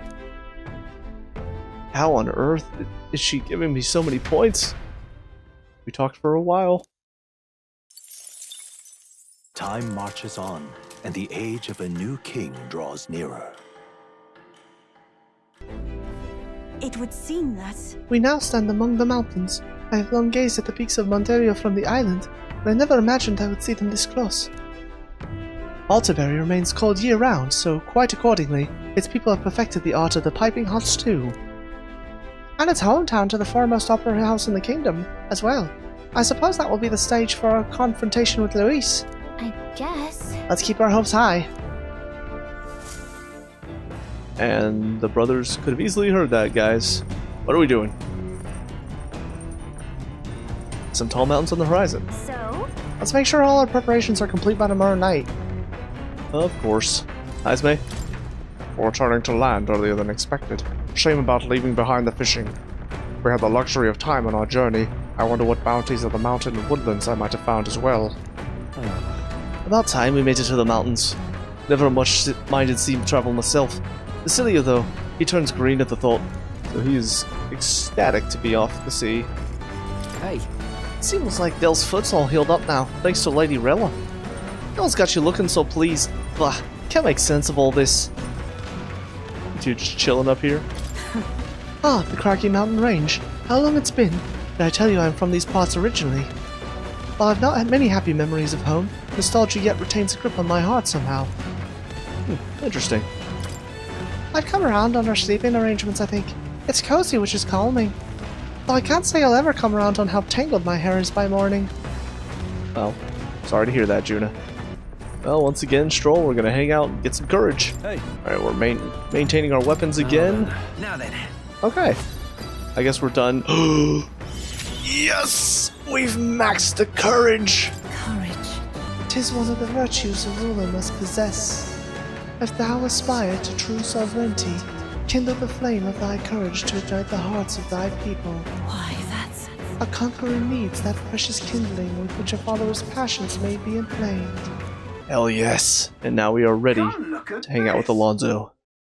How on earth is she giving me so many points? We talked for a while. Time marches on, and the age of a new king draws nearer. It would seem that... We now stand among the mountains. I have long gazed at the peaks of Montario from the island, but I never imagined I would see them this close. Altabury remains cold year-round, so quite accordingly, its people have perfected the art of the piping hot stew. And it's hometown to the foremost opera house in the kingdom, as well. I suppose that will be the stage for our confrontation with Luis. I guess. Let's keep our hopes high. And the brothers could have easily heard that, guys. What are we doing? Some tall mountains on the horizon. So? Let's make sure all our preparations are complete by tomorrow night. Of course. Heisme? We're returning to land earlier than expected. Shame about leaving behind the fishing. We had the luxury of time on our journey. I wonder what bounties of the mountain and woodlands I might have found as well. About time we made it to the mountains. Never much minded sea travel myself. Basilio, though, he turns green at the thought, so he is ecstatic to be off the sea. Hey. Seems like Del's foot's all healed up now, thanks to Lady Rella. Del's got you looking so pleased. Blah, can't make sense of all this. You two just chilling up here? Ah, the Craggy Mountain Range. How long it's been? Did I tell you I'm from these parts originally? While I've not had many happy memories of home, nostalgia yet retains a grip on my heart somehow. Interesting. I've come around on our sleeping arrangements, I think. It's cozy, which is calming. Though I can't say I'll ever come around on how tangled my hair is by morning. Well, Sorry to hear that, Juna. Well, once again, Stroll, we're gonna hang out and get some courage. Hey. Alright, we're maintaining our weapons again. Now then. Okay. I guess we're done. Yes! We've maxed the courage! Courage. 'Tis one of the virtues a ruler must possess. If thou aspire to true sovereignty, kindle the flame of thy courage to ignite the hearts of thy people. Why, that's... A conqueror needs that precious kindling with which a follower's passions may be inflamed. Hell yes. And now we are ready to hang out with Alonso.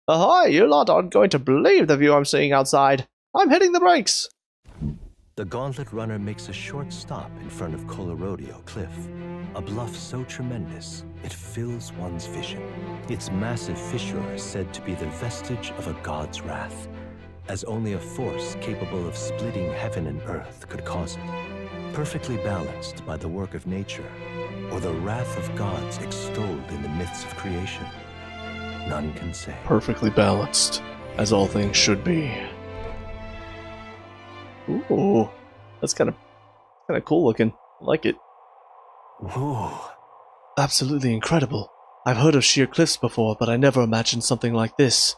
Ahoy! You lot aren't going to believe the view I'm seeing outside. I'm hitting the brakes! The Gauntlet Runner makes a short stop in front of Colorodeo Cliff, a bluff so tremendous it fills one's vision. Its massive fissure is said to be the vestige of a god's wrath, as only a force capable of splitting heaven and earth could cause it. Perfectly balanced by the work of nature, or the wrath of gods extolled in the myths of creation, none can say. Perfectly balanced, as all things should be. Ooh, that's kind of cool looking. I like it. Whoa. Absolutely incredible. I've heard of sheer cliffs before, but I never imagined something like this.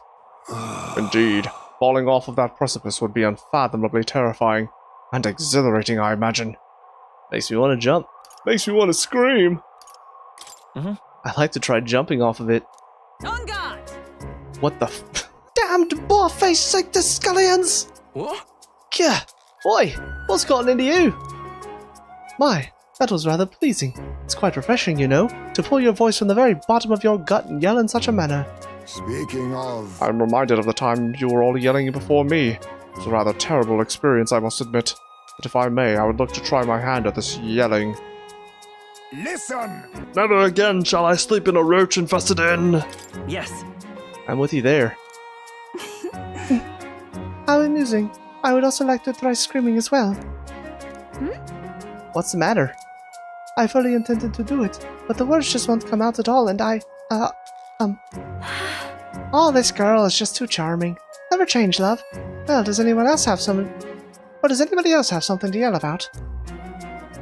Indeed, falling off of that precipice would be unfathomably terrifying and exhilarating, I imagine. Makes me want to jump. Makes me want to scream. Mm-hmm. I'd like to try jumping off of it. On guard! What the Damned boar-faced sector scullions! What? Yeah, boy, what's gotten into you? My, that was rather pleasing. It's quite refreshing, you know, to pull your voice from the very bottom of your gut and yell in such a manner. Speaking of... I'm reminded of the time you were all yelling before me. It was a rather terrible experience, I must admit. But if I may, I would look to try my hand at this yelling. Listen! Never again shall I sleep in a roach-infested inn. Yes. I'm with you there. How amusing. I would also like to try screaming as well. What's the matter? I fully intended to do it, but the words just won't come out at all, and Oh, this girl is just too charming. Never change, love. Well, does anyone else have some... Or does anybody else have something to yell about?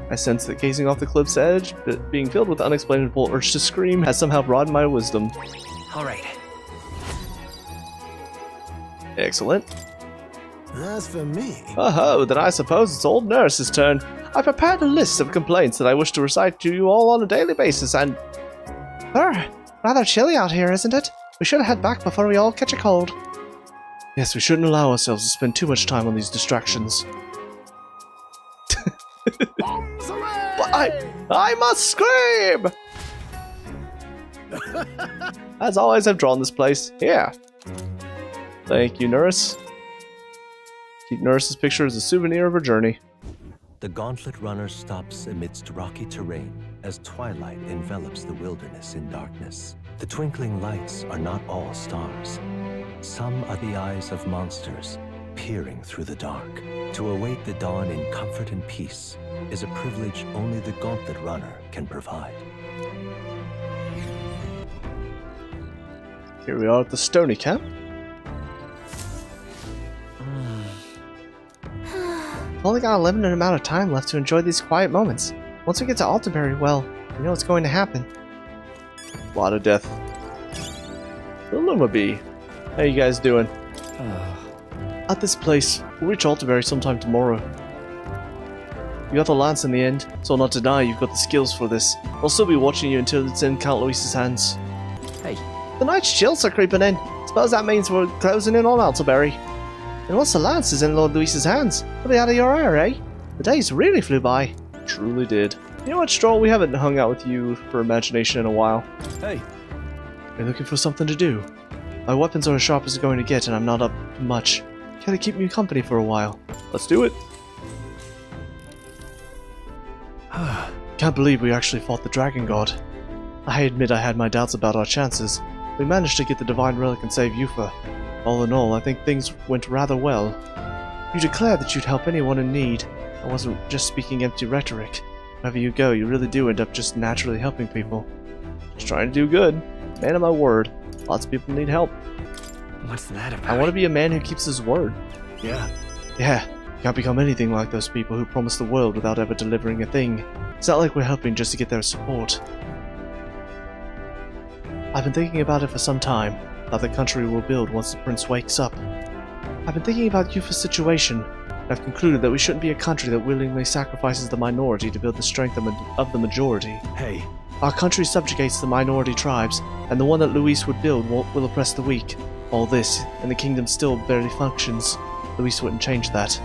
I sense that gazing off the cliff's edge, but being filled with unexplainable urge to scream, has somehow broadened my wisdom. All right. Excellent. As for me... Oh, then I suppose it's old Nurse's turn. I prepared a list of complaints that I wish to recite to you all on a daily basis, and... Rather chilly out here, isn't it? We should head back before we all catch a cold. Yes, we shouldn't allow ourselves to spend too much time on these distractions. Bombs away! But I must scream! As always, I've drawn this place. Here. Thank you, Nurse. Keep Nurse's picture as a souvenir of her journey. The Gauntlet Runner stops amidst rocky terrain as twilight envelops the wilderness in darkness. The twinkling lights are not all stars. Some are the eyes of monsters, peering through the dark. To await the dawn in comfort and peace is a privilege only the Gauntlet Runner can provide. Here we are at the Stony Camp. We've only got a limited amount of time left to enjoy these quiet moments. Once we get to Altabury, well, you know what's going to happen. A lot of death. The Luma Bee. How you guys doing? At this place, we'll reach Altabury sometime tomorrow. You got the lance in the end, so I'll not deny you've got the skills for this. I'll still be watching you until it's in Count Luis's hands. Hey. The night's chills are creeping in. Suppose that means we're closing in on Altabury. And once the lance is in Lord Luis's hands, he'll be out of your hair, eh? The days really flew by. Truly did. You know what, Stroll? We haven't hung out with you for imagination in a while. Hey. You're looking for something to do. My weapons are as sharp as they're going to get, and I'm not up to much. Gotta keep me company for a while. Let's do it. Can't believe we actually fought the Dragon God. I admit I had my doubts about our chances. We managed to get the Divine Relic and save Yufa. All in all, I think things went rather well. You declared that you'd help anyone in need. I wasn't just speaking empty rhetoric. Wherever you go, you really do end up just naturally helping people. Just trying to do good. Man of my word. Lots of people need help. What's that about? I want to be a man who keeps his word. Yeah. Yeah, can't become anything like those people who promise the world without ever delivering a thing. It's not like we're helping just to get their support. I've been thinking about it for some time, about the country we'll build once the prince wakes up. I've been thinking about Yufa's situation, and I've concluded that we shouldn't be a country that willingly sacrifices the minority to build the strength of the majority. Hey. Our country subjugates the minority tribes, and the one that Luis would build will oppress the weak. All this, and the kingdom still barely functions. Luis wouldn't change that.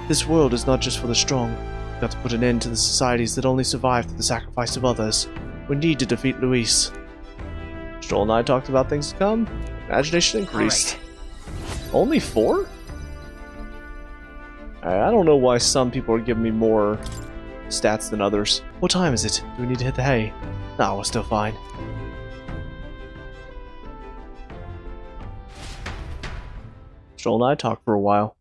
This world is not just for the strong. We've got to put an end to the societies that only survive through the sacrifice of others. We need to defeat Luis. Stroll and I talked about things to come. Imagination increased. Right. Only 4? I don't know why some people are giving me more stats than others. What time is it? Do we need to hit the hay? No, we're still fine. Stroll and I talked for a while.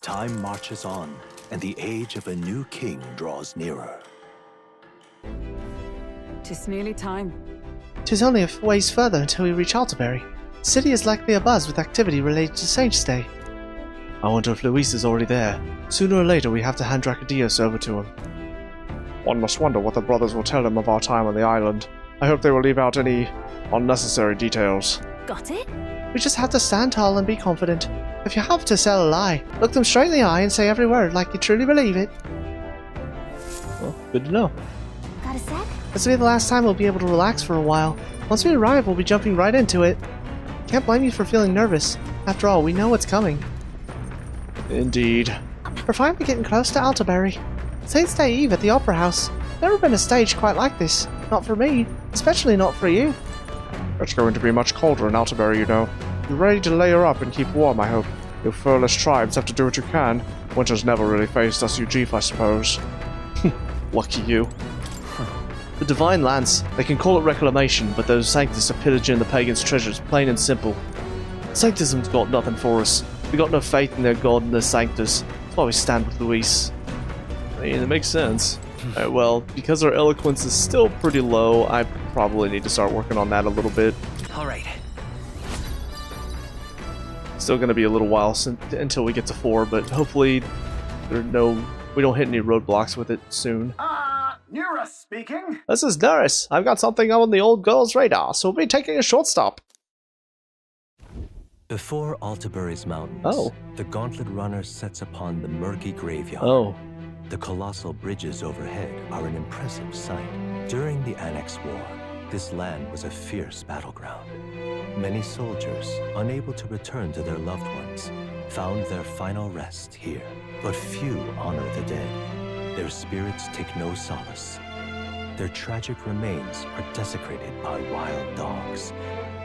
Time marches on, and the age of a new king draws nearer. 'Tis nearly time. 'Tis only a ways further until we reach Altabury. The city is likely abuzz with activity related to Saint's Day. I wonder if Luis is already there. Sooner or later we have to hand Dracodios over to him. One must wonder what the brothers will tell him of our time on the island. I hope they will leave out any unnecessary details. Got it? We just have to stand tall and be confident. If you have to tell a lie, look them straight in the eye and say every word like you truly believe it. Well, good to know. Got a sec? This will be the last time we'll be able to relax for a while. Once we arrive, we'll be jumping right into it. Can't blame you for feeling nervous. After all, we know what's coming. Indeed. We're finally getting close to Altabury. Saint's Day Eve at the Opera House. Never been a stage quite like this. Not for me. Especially not for you. It's going to be much colder in Altabury, you know. You're ready to layer up and keep warm, I hope. You furless tribes have to do what you can. Winter's never really faced us, you chief, I suppose. Lucky you. The Divine Lance, they can call it reclamation, but those Sanctus are pillaging the pagans' treasures, plain and simple. Sanctism's got nothing for us. We got no faith in their god and their Sanctus. That's why we stand with Luis. I mean, it makes sense. Alright, well, because our eloquence is still pretty low, I probably need to start working on that a little bit. Alright. Still gonna be a little while until we get to 4, but hopefully we don't hit any roadblocks with it soon. Nura speaking. This is Darius. I've got something on the old girl's radar, so we'll be taking a short stop. Before Altabury's mountains, the Gauntlet Runner sets upon the murky graveyard. The colossal bridges overhead are an impressive sight. During the Annex War, this land was a fierce battleground. Many soldiers, unable to return to their loved ones, found their final rest here. But few honor the dead. Their spirits take no solace. Their tragic remains are desecrated by wild dogs,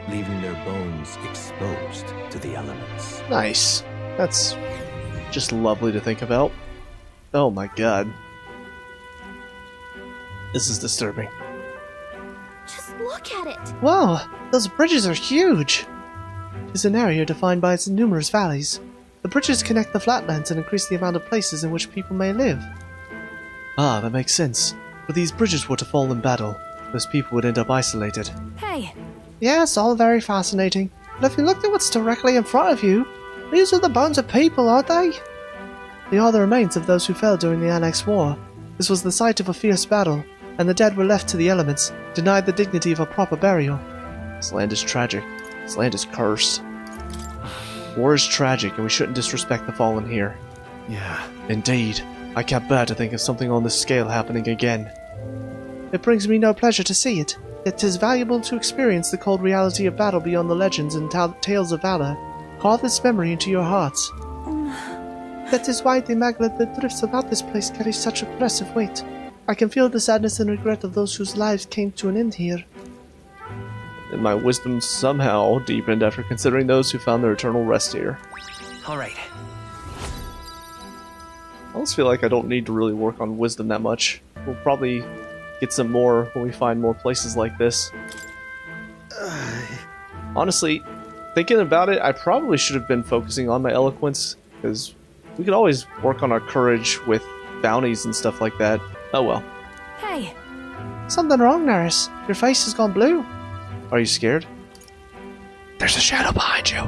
leaving their bones exposed to the elements. Nice. That's just lovely to think about. Oh my god. This is disturbing. Just look at it! Whoa! Those bridges are huge! It's an area defined by its numerous valleys. The bridges connect the flatlands and increase the amount of places in which people may live. Ah, that makes sense. If these bridges were to fall in battle, those people would end up isolated. Hey! Yes, all very fascinating. But if you looked at what's directly in front of you, these are the bones of people, aren't they? They are the remains of those who fell during the Annex War. This was the site of a fierce battle, and the dead were left to the elements, denied the dignity of a proper burial. This land is tragic. This land is cursed. War is tragic, and we shouldn't disrespect the fallen here. Yeah. Indeed. I can't bear to think of something on this scale happening again. It brings me no pleasure to see it, yet 'tis valuable to experience the cold reality of battle beyond the legends and tales of valor. Carve this memory into your hearts. That is why the maglet that drifts about this place carries such oppressive weight. I can feel the sadness and regret of those whose lives came to an end here. And my wisdom somehow deepened after considering those who found their eternal rest here. Alright. I almost feel like I don't need to really work on wisdom that much. We'll probably get some more when we find more places like this. Honestly, thinking about it, I probably should have been focusing on my eloquence, because we could always work on our courage with bounties and stuff like that. Oh well. Hey! Something wrong, Naris. Your face has gone blue. Are you scared? There's a shadow behind you.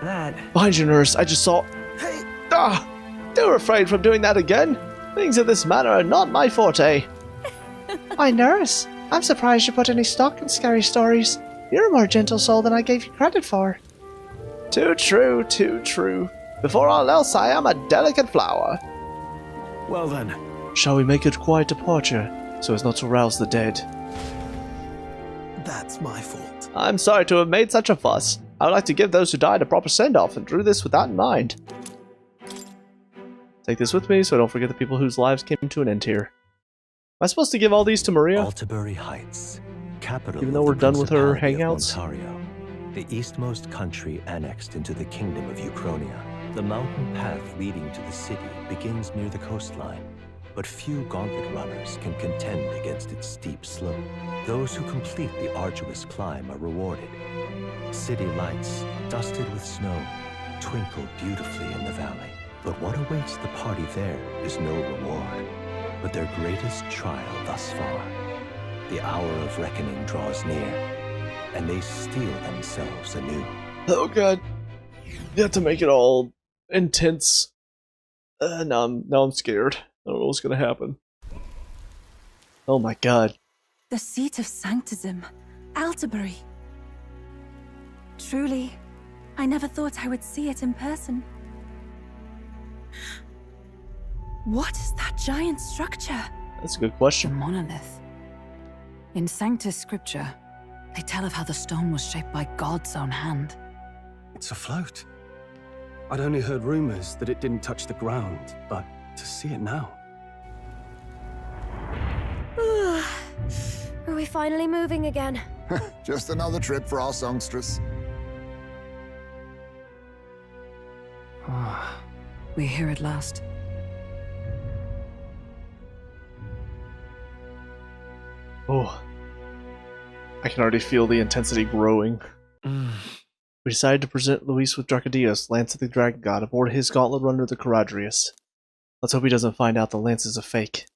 That. Behind you, nurse. I just saw... Hey! Ah! They were afraid from doing that again. Things of this manner are not my forte. Why, nurse, I'm surprised you put any stock in scary stories. You're a more gentle soul than I gave you credit for. Too true, too true. Before all else, I am a delicate flower. Well then. Shall we make it quiet departure, so as not to rouse the dead? That's my fault. I'm sorry to have made such a fuss. I would like to give those who died a proper send-off and drew this with that in mind. Take this with me so I don't forget the people whose lives came to an end here. Am I supposed to give all these to Maria? Altabury Heights, capital even though we're done with her Principality of hangouts? Montario, the eastmost country annexed into the kingdom of Uchronia. The mountain path leading to the city begins near the coastline, but few gauntlet runners can contend against its steep slope. Those who complete the arduous climb are rewarded. City lights, dusted with snow, twinkle beautifully in the valley. But what awaits the party there is no reward, but their greatest trial thus far. The hour of reckoning draws near, and they steel themselves anew. Oh god. You have to make it all intense. Now I'm scared. I don't know what's gonna happen. Oh my god. The seat of sanctism, Altabury. Truly, I never thought I would see it in person. What is that giant structure? That's a good The question. monolith. In Sanctus Scripture, they tell of how the stone was shaped by God's own hand. It's afloat. I'd only heard rumors that it didn't touch the ground, but to see it now. Are we finally moving again? Just another trip for our songstress. We're here at last. Oh. I can already feel the intensity growing. We decided to present Luis with Dracodios, Lance of the Dragon God, aboard his gauntlet runner, the Caradrius. Let's hope he doesn't find out the lance is a fake.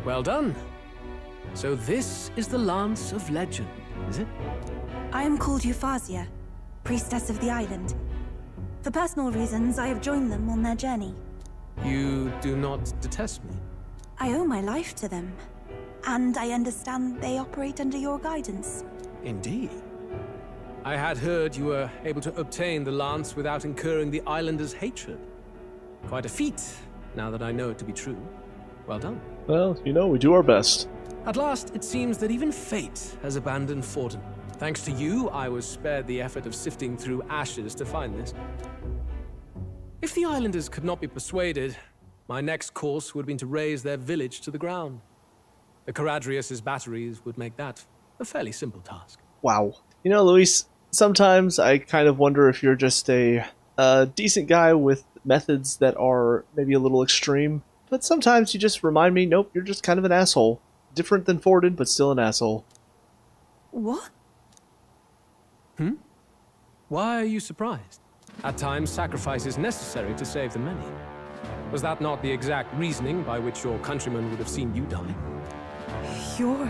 Well done. So this is the Lance of Legend, is it? I am called Euphazia, priestess of the island. For personal reasons, I have joined them on their journey. You do not detest me? I owe my life to them, and I understand they operate under your guidance. Indeed. I had heard you were able to obtain the lance without incurring the islanders' hatred. Quite a feat, now that I know it to be true. Well done. Well, you know, we do our best. At last, it seems that even fate has abandoned Fortin. Thanks to you, I was spared the effort of sifting through ashes to find this. If the islanders could not be persuaded, my next course would have been to raze their village to the ground. The Caradrius' batteries would make that a fairly simple task. Wow. You know, Luis, sometimes I kind of wonder if you're just a decent guy with methods that are maybe a little extreme. But sometimes you just remind me, nope, you're just kind of an asshole. Different than Forden, but still an asshole. What? Why are you surprised? At times, sacrifice is necessary to save the many. Was that not the exact reasoning by which your countrymen would have seen you die? You're...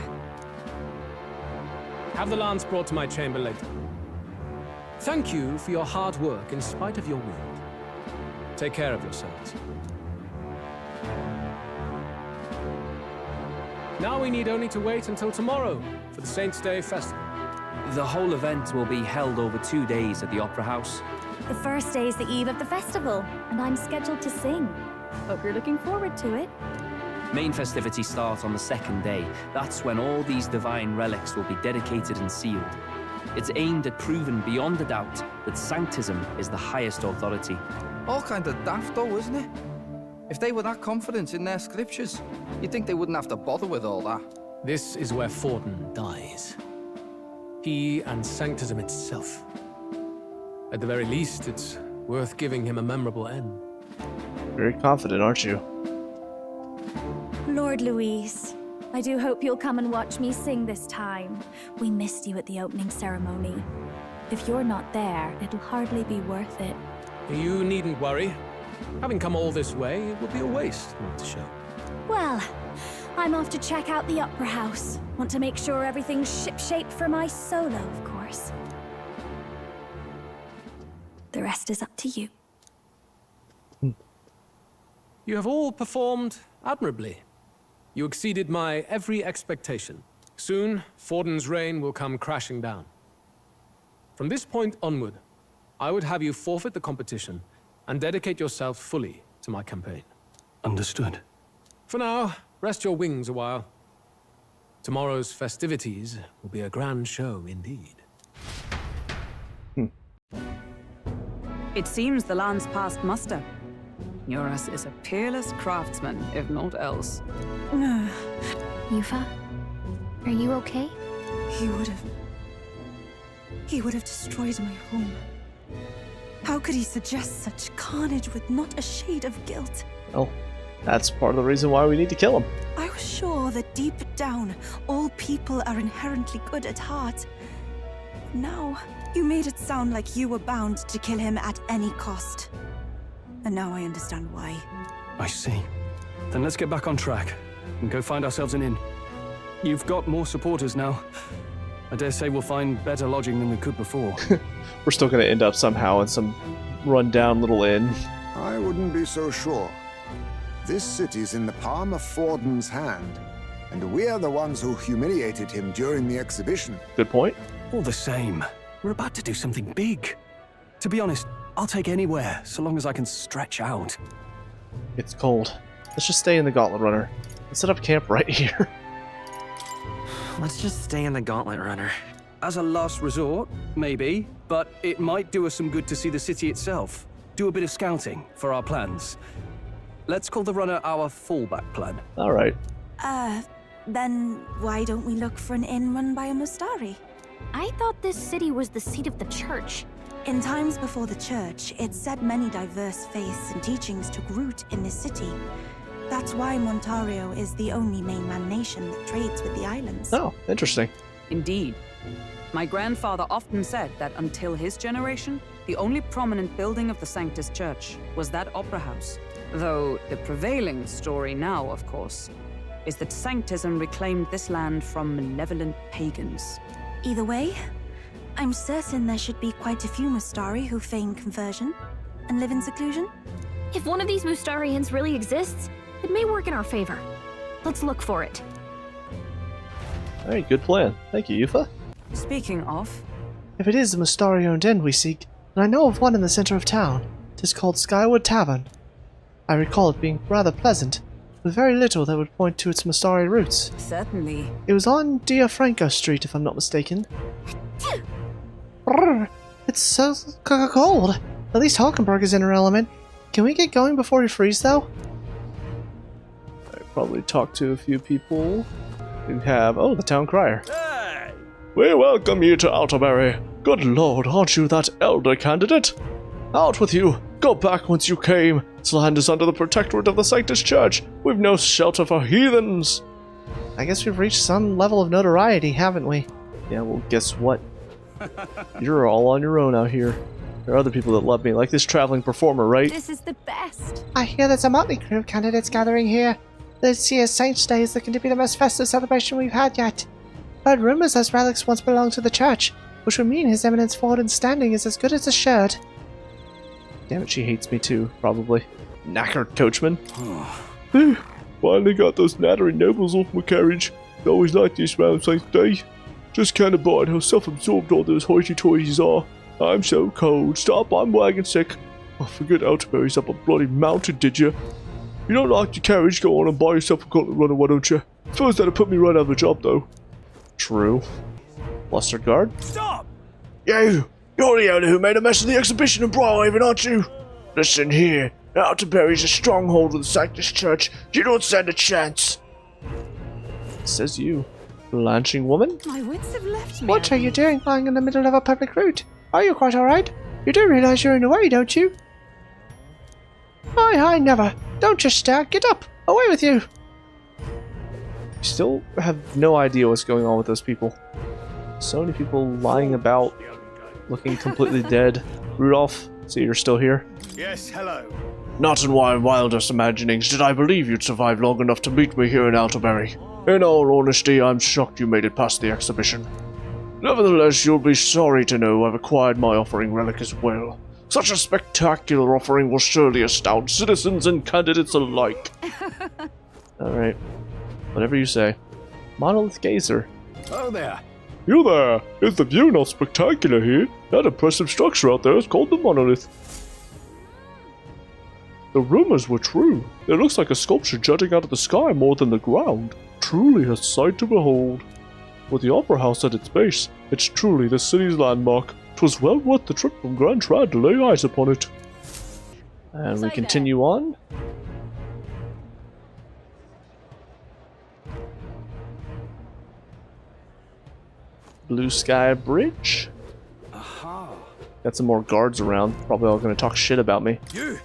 Have the lance brought to my chamber later. Thank you for your hard work in spite of your wound. Take care of yourselves. Now we need only to wait until tomorrow for the Saints' Day Festival. The whole event will be held over 2 days at the Opera House. The first day is the eve of the festival, and I'm scheduled to sing. Hope you're looking forward to it. Main festivities start on the second day. That's when all these divine relics will be dedicated and sealed. It's aimed at proving beyond a doubt that Sanctism is the highest authority. All kind of daft though, isn't it? If they were that confident in their scriptures, you'd think they wouldn't have to bother with all that. This is where Forden dies. He and Sanctism itself. At the very least, it's worth giving him a memorable end. Very confident, aren't you? Lord Louise, I do hope you'll come and watch me sing this time. We missed you at the opening ceremony. If you're not there, it'll hardly be worth it. You needn't worry. Having come all this way, it would be a waste not to show. Well, I'm off to check out the Opera House. Want to make sure everything's ship-shape for my solo, of course. rest is up to you. You have all performed admirably. You exceeded my every expectation. Soon, Forden's reign will come crashing down. From this point onward, I would have you forfeit the competition and dedicate yourself fully to my campaign. Understood. For now, rest your wings a while. Tomorrow's festivities will be a grand show indeed. It seems the land's past muster. Eurus is a peerless craftsman, if not else. Yufa, are you okay? He would have destroyed my home. How could he suggest such carnage with not a shade of guilt? Well, that's part of the reason why we need to kill him. I was sure that deep down, all people are inherently good at heart. Now, you made it sound like you were bound to kill him at any cost. And now I understand why. I see. Then let's get back on track and go find ourselves an inn. You've got more supporters now. I dare say we'll find better lodging than we could before. We're still going to end up somehow in some run-down little inn. I wouldn't be so sure. This city's in the palm of Forden's hand, and we're the ones who humiliated him during the exhibition. Good point. All the same, we're about to do something big. To be honest, I'll take anywhere, so long as I can stretch out. It's cold. Let's just stay in the Gauntlet Runner and set up camp right here. Let's just stay in the Gauntlet Runner. As a last resort, maybe, but it might do us some good to see the city itself. Do a bit of scouting for our plans. Let's call the runner our fallback plan. All right. Then why don't we look for an inn run by a Mustari? I thought this city was the seat of the church. In times before the church, it said many diverse faiths and teachings took root in this city. That's why Montario is the only mainland nation that trades with the islands. Oh, interesting. Indeed. My grandfather often said that until his generation, the only prominent building of the Sanctus Church was that opera house. Though the prevailing story now, of course, is that Sanctism reclaimed this land from malevolent pagans. Either way, I'm certain there should be quite a few Mustari who feign conversion and live in seclusion. If one of these Mustarians really exists, it may work in our favor. Let's look for it. All right, good plan. Thank you, Yufa. Speaking of... If it is the Mustari-owned inn we seek, then I know of one in the center of town. It is called Skywood Tavern. I recall it being rather pleasant, with very little that would point to its Mustari roots. Certainly. It was on Dia Franco Street, if I'm not mistaken. Brrr, it's so cold. At least Hulkenberg is in her element. Can we get going before we freeze, though? I probably talk to a few people who have... Oh, the town crier. Hey! We welcome you to Altabury. Good lord, aren't you that elder candidate? Out with you! Go back whence you came. This land is under the protectorate of the Sanctus Church. We've no shelter for heathens. I guess we've reached some level of notoriety, haven't we? Yeah, well, guess what? You're all on your own out here. There are other people that love me, like this traveling performer, right? This is the best. I hear there's a motley crew of candidates gathering here. This year's Saints' Day is looking to be the most festive celebration we've had yet. Heard rumors those relics once belonged to the church, which would mean His Eminence Forden's standing is as good as assured. Damn it, she hates me too, probably. Knackered coachman. Finally got those nattering nobles off my carriage. Always like this round Saints' Day. Just can't abide how self-absorbed all those hoity-toities are. I'm so cold. Stop, I'm wagon sick. Oh, forget Altabury's up a bloody mountain, did you? You don't like your carriage? Go on and buy yourself a Gauntlet Runner, why don't you? Suppose that'd put me right out of the job, though. True. Luster Guard? Stop! You're the owner who made a mess of the exhibition in Broadhaven, aren't you? Listen here. Altabury's a stronghold of the Sanctus Church. You don't stand a chance. Says you. Blanching woman? My wits have left me. What are you doing lying in the middle of a public route? Are you quite alright? You do realize you're in the way, don't you? I never. Don't just stare. Get up. Away with you. Still have no idea what's going on with those people. So many people lying about, looking completely dead. Rudolph, see you're still here? Yes, hello. Not in my wildest imaginings did I believe you'd survive long enough to meet me here in Altabury. In all honesty, I'm shocked you made it past the exhibition. Nevertheless, you'll be sorry to know I've acquired my offering relic as well. Such a spectacular offering will surely astound citizens and candidates alike. Alright. Whatever you say. Monolith Gazer. Oh there. You there! Is the view not spectacular here? That impressive structure out there is called the Monolith. The rumors were true. It looks like a sculpture jutting out of the sky more than the ground. Truly a sight to behold. With the Opera House at its base, it's truly the city's landmark. 'Twas well worth the trip from Grand Trad to lay eyes upon it. And we continue on. Blue Sky Bridge. Aha. Got some more guards around. Probably all gonna talk shit about me. You.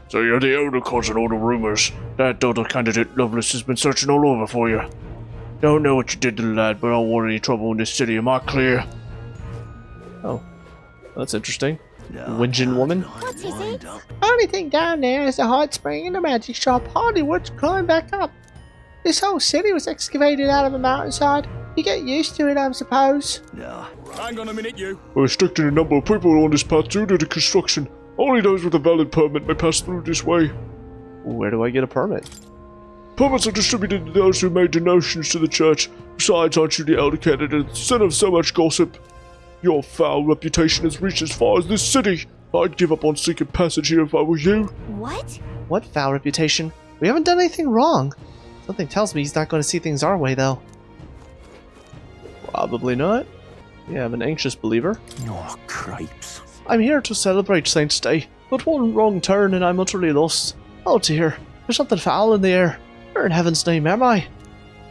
So you're the elder causing all the rumors. That daughter candidate Lovelace has been searching all over for you. Don't know what you did to the lad, but I don't want any trouble in this city. Am I clear? Oh, that's interesting. Winjin woman. What is it? Only thing down there is a hot spring and a magic shop. Hardly worth to climb back up. This whole city was excavated out of a mountainside. You get used to it, I suppose. Yeah. Hang on a minute, you. We're restricting the number of people on this path due to the construction. Only those with a valid permit may pass through this way. Where do I get a permit? Permits are distributed to those who made donations to the church. Besides, aren't you the elder candidate? Instead of so much gossip, your foul reputation has reached as far as this city. I'd give up on seeking passage here if I were you. What? What foul reputation? We haven't done anything wrong. Something tells me he's not going to see things our way, though. Probably not. Yeah, I'm an anxious believer. Oh, cripes. I'm here to celebrate Saint's Day, but one wrong turn and I'm utterly lost. Oh dear, there's something foul in the air. Where in heaven's name am I?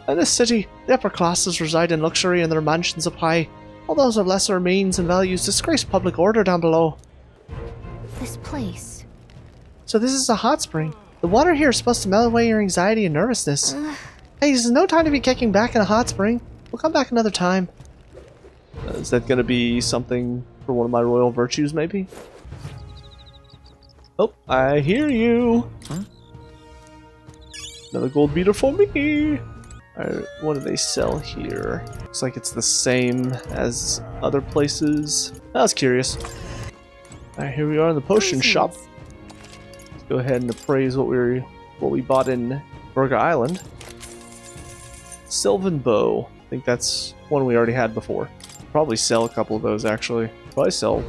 In this city, the upper classes reside in luxury in their mansions up high, while those of lesser means and values disgrace public order down below. This place. So this is a hot spring. The water here is supposed to melt away your anxiety and nervousness. Hey, this is no time to be kicking back in a hot spring. We'll come back another time. Is that going to be something for one of my royal virtues, maybe? Oh, I hear you. Huh? Another gold beater for me. Alright, what do they sell here? Looks like it's the same as other places. I was curious. Alright, here we are in the potion shop. Let's go ahead and appraise what we bought in Burger Island. Sylvan Bow. I think that's one we already had before. Probably sell a couple of those actually. Probably sell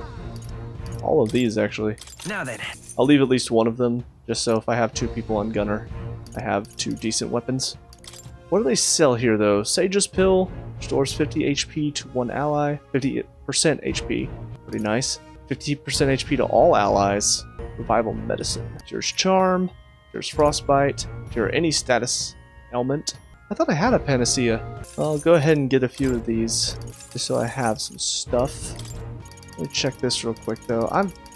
all of these actually. Now then. I'll leave at least one of them, just so if I have two people on Gunner, I have two decent weapons. What do they sell here though? Sage's Pill, restores 50 HP to one ally, 50% HP. Pretty nice. 50% HP to all allies. Revival Medicine. Cures Charm, cures Frostbite, cure any status ailment. I thought I had a Panacea. I'll go ahead and get a few of these, just so I have some stuff. Let me check this real quick though.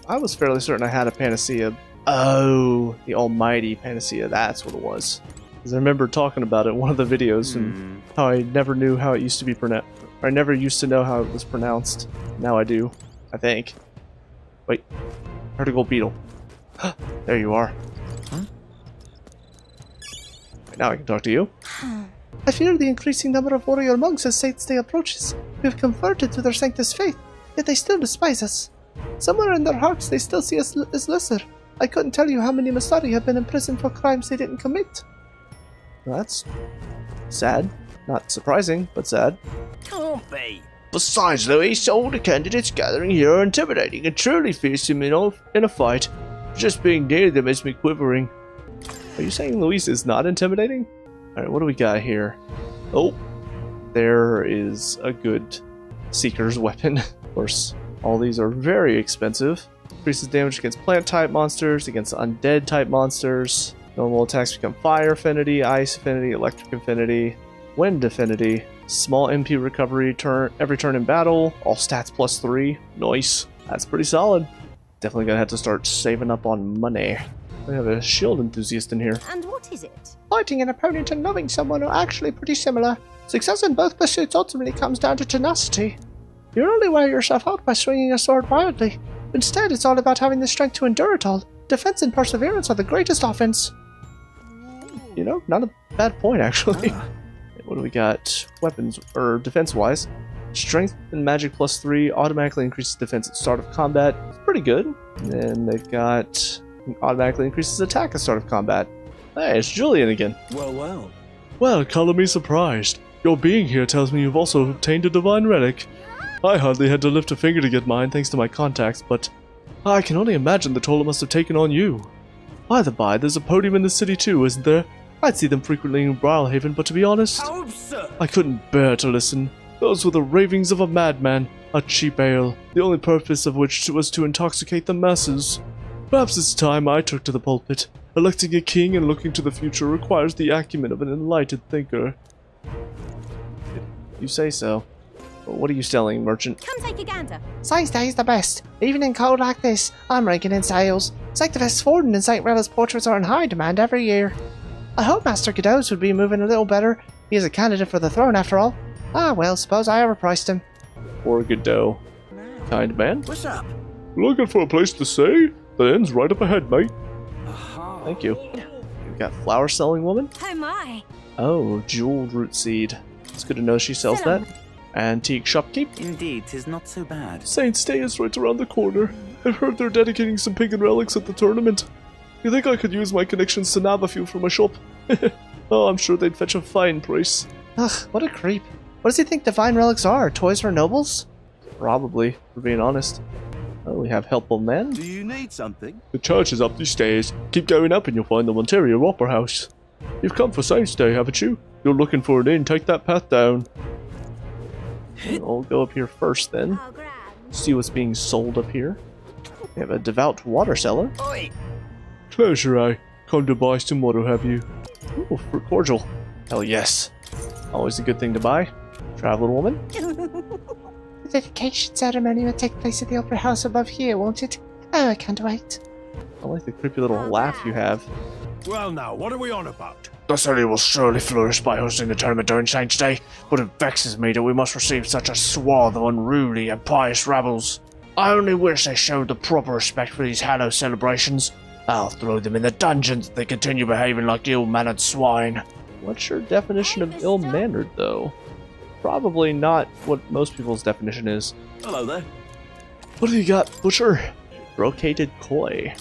I was fairly certain I had a Panacea. Oh, the almighty Panacea, that's what it was. Because I remember talking about it in one of the videos and how I never knew how it used to be pronounced. Or I never used to know how it was pronounced. Now I do, I think. Wait, heard a gold beetle. There you are. Now I can talk to you. I fear the increasing number of warrior monks as Saint's Day approaches. We have converted to their Sanctus faith, yet they still despise us. Somewhere in their hearts they still see us as lesser. I couldn't tell you how many Masari have been imprisoned for crimes they didn't commit. Well, that's sad. Not surprising, but sad. Can't be. Besides, Louis, all the candidates gathering here are intimidating and truly fearsome in a fight. Just being near them makes me quivering. Are you saying Luis is not intimidating? Alright, what do we got here? Oh, there is a good Seeker's weapon. Of course, all these are very expensive. Increases damage against plant-type monsters, against undead-type monsters. Normal attacks become fire affinity, ice affinity, electric affinity, wind affinity. Small MP recovery every turn in battle. All stats +3. Nice. That's pretty solid. Definitely gonna have to start saving up on money. We have a shield enthusiast in here. And what is it? Fighting an opponent and loving someone are actually pretty similar. Success in both pursuits ultimately comes down to tenacity. You only wear yourself out by swinging a sword wildly. Instead, it's all about having the strength to endure it all. Defense and perseverance are the greatest offense. You know, not a bad point, actually. What do we got? Weapons, or defense-wise. Strength and magic +3 automatically increases defense at start of combat. It's pretty good. And then they've got automatically increases attack at the start of combat. Hey, it's Julian again. Well, well. Well, color me surprised. Your being here tells me you've also obtained a divine relic. I hardly had to lift a finger to get mine thanks to my contacts, but I can only imagine the toll it must have taken on you. By the by, there's a podium in the city too, isn't there? I'd see them frequently in Brilehaven, but to be honest, How absurd! I couldn't bear to listen. Those were the ravings of a madman, a cheap ale, the only purpose of which was to intoxicate the masses. Perhaps it's time I took to the pulpit. Electing a king and looking to the future requires the acumen of an enlightened thinker. You say so. But what are you selling, merchant? Come take a gander. Science Day is the best. Even in cold like this, I'm ranking in sales. Sanctifest Forden and St. Rella's portraits are in high demand every year. I hope Master Godot's would be moving a little better. He is a candidate for the throne after all. Ah, well, suppose I overpriced him. Poor Godot. Kind man. What's up? Looking for a place to stay? The inn's right up ahead, mate. Thank you. We've got flower selling woman. Oh my. Oh, jeweled root seed. It's good to know she sells that. Antique shopkeep. Indeed, 'tis not so bad. Saint's Day is right around the corner. I've heard they're dedicating some pagan relics at the tournament. You think I could use my connections to nab a few from my shop? Oh, I'm sure they'd fetch a fine price. Ugh, what a creep. What does he think divine relics are? Toys for nobles? Probably, for being honest. Oh, we have helpful men. Do you need something? The church is up the stairs. Keep going up and you'll find the Montario Opera House. You've come for Saint's Day, haven't you? You're looking for an inn, take that path down. We'll go up here first then. See what's being sold up here. We have a devout water seller. Close your eye. Come to buy some water, have you? Ooh, fruit cordial. Hell yes. Always a good thing to buy. Traveler woman. The dedication ceremony will take place at the Opera House above here, won't it? Oh, I can't wait. I like the creepy little laugh you have. Well now, what are we on about? The city will surely flourish by hosting the tournament during Saint's Day, but it vexes me that we must receive such a swath of unruly and pious rabbles. I only wish they showed the proper respect for these hallowed celebrations. I'll throw them in the dungeons if they continue behaving like ill-mannered swine. What's your definition of ill-mannered, though? Probably not what most people's definition is. Hello there. What do you got, butcher? Brocaded koi.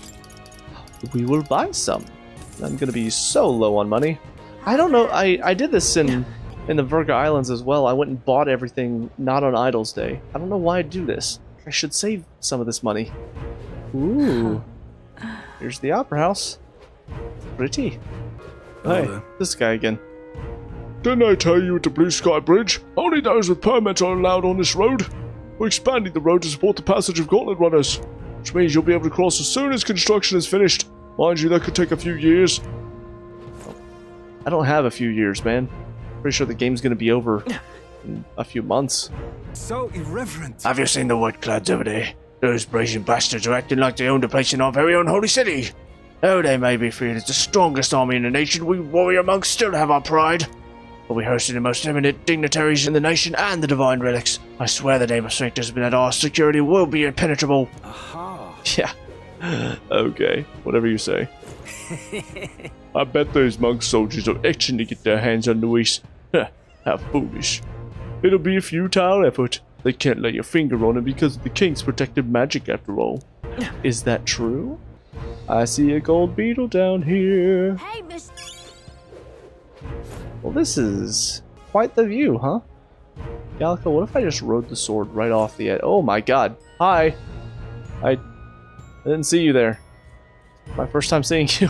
We will buy some. I'm gonna be so low on money. I don't know, I did this in the Virga Islands as well. I went and bought everything not on Idol's Day. I don't know why I do this. I should save some of this money. Ooh. Here's the Opera House. Pretty. Hey, this guy again. Didn't I tell you at the Blue Sky Bridge? Only those with permits are allowed on this road. We're expanding the road to support the passage of gauntlet runners, which means you'll be able to cross as soon as construction is finished. Mind you, that could take a few years. I don't have a few years, man. Pretty sure the game's gonna be over in a few months. So irreverent. Have you seen the white clouds over there? Those brazen bastards are acting like they own the place in our very own holy city. Though they may be feared as the strongest army in the nation, we warrior monks still have our pride. But we hosted the most eminent dignitaries in the nation and the divine relics. I swear the name of Saint has been that our security will be impenetrable. Aha. Yeah. Okay, whatever you say. I bet those monk soldiers are itching to get their hands on Luis. How foolish. It'll be a futile effort. They can't lay a finger on him because of the king's protected magic after all. Is that true? I see a gold beetle down here. Hey, Miss. Well, this is quite the view, huh? Gallica, what if I just rode the sword right off the edge? Oh my god. Hi. I didn't see you there. My first time seeing you.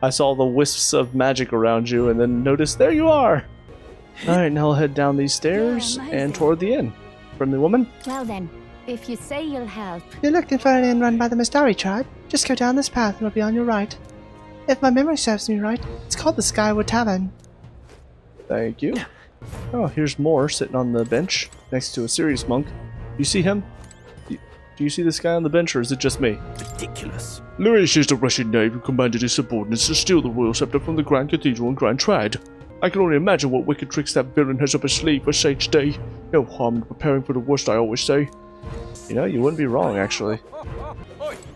I saw the wisps of magic around you and then noticed there you are. Alright, now I'll head down these stairs and toward the inn. Friendly woman? Well then, if you say you'll help. You're looking for an inn run by the Mistari tribe? Just go down this path and it'll be on your right. If my memory serves me right, it's called the Skyward Tavern. Thank you. Oh, here's more sitting on the bench next to a serious monk. You see him? Do you see this guy on the bench, or is it just me? Ridiculous. Luis is the Russian knave who commanded his subordinates to steal the royal scepter from the Grand Cathedral in Grand Trad. I can only imagine what wicked tricks that villain has up his sleeve for Saint's Day. No harm in preparing for the worst, I always say. You know, you wouldn't be wrong, actually.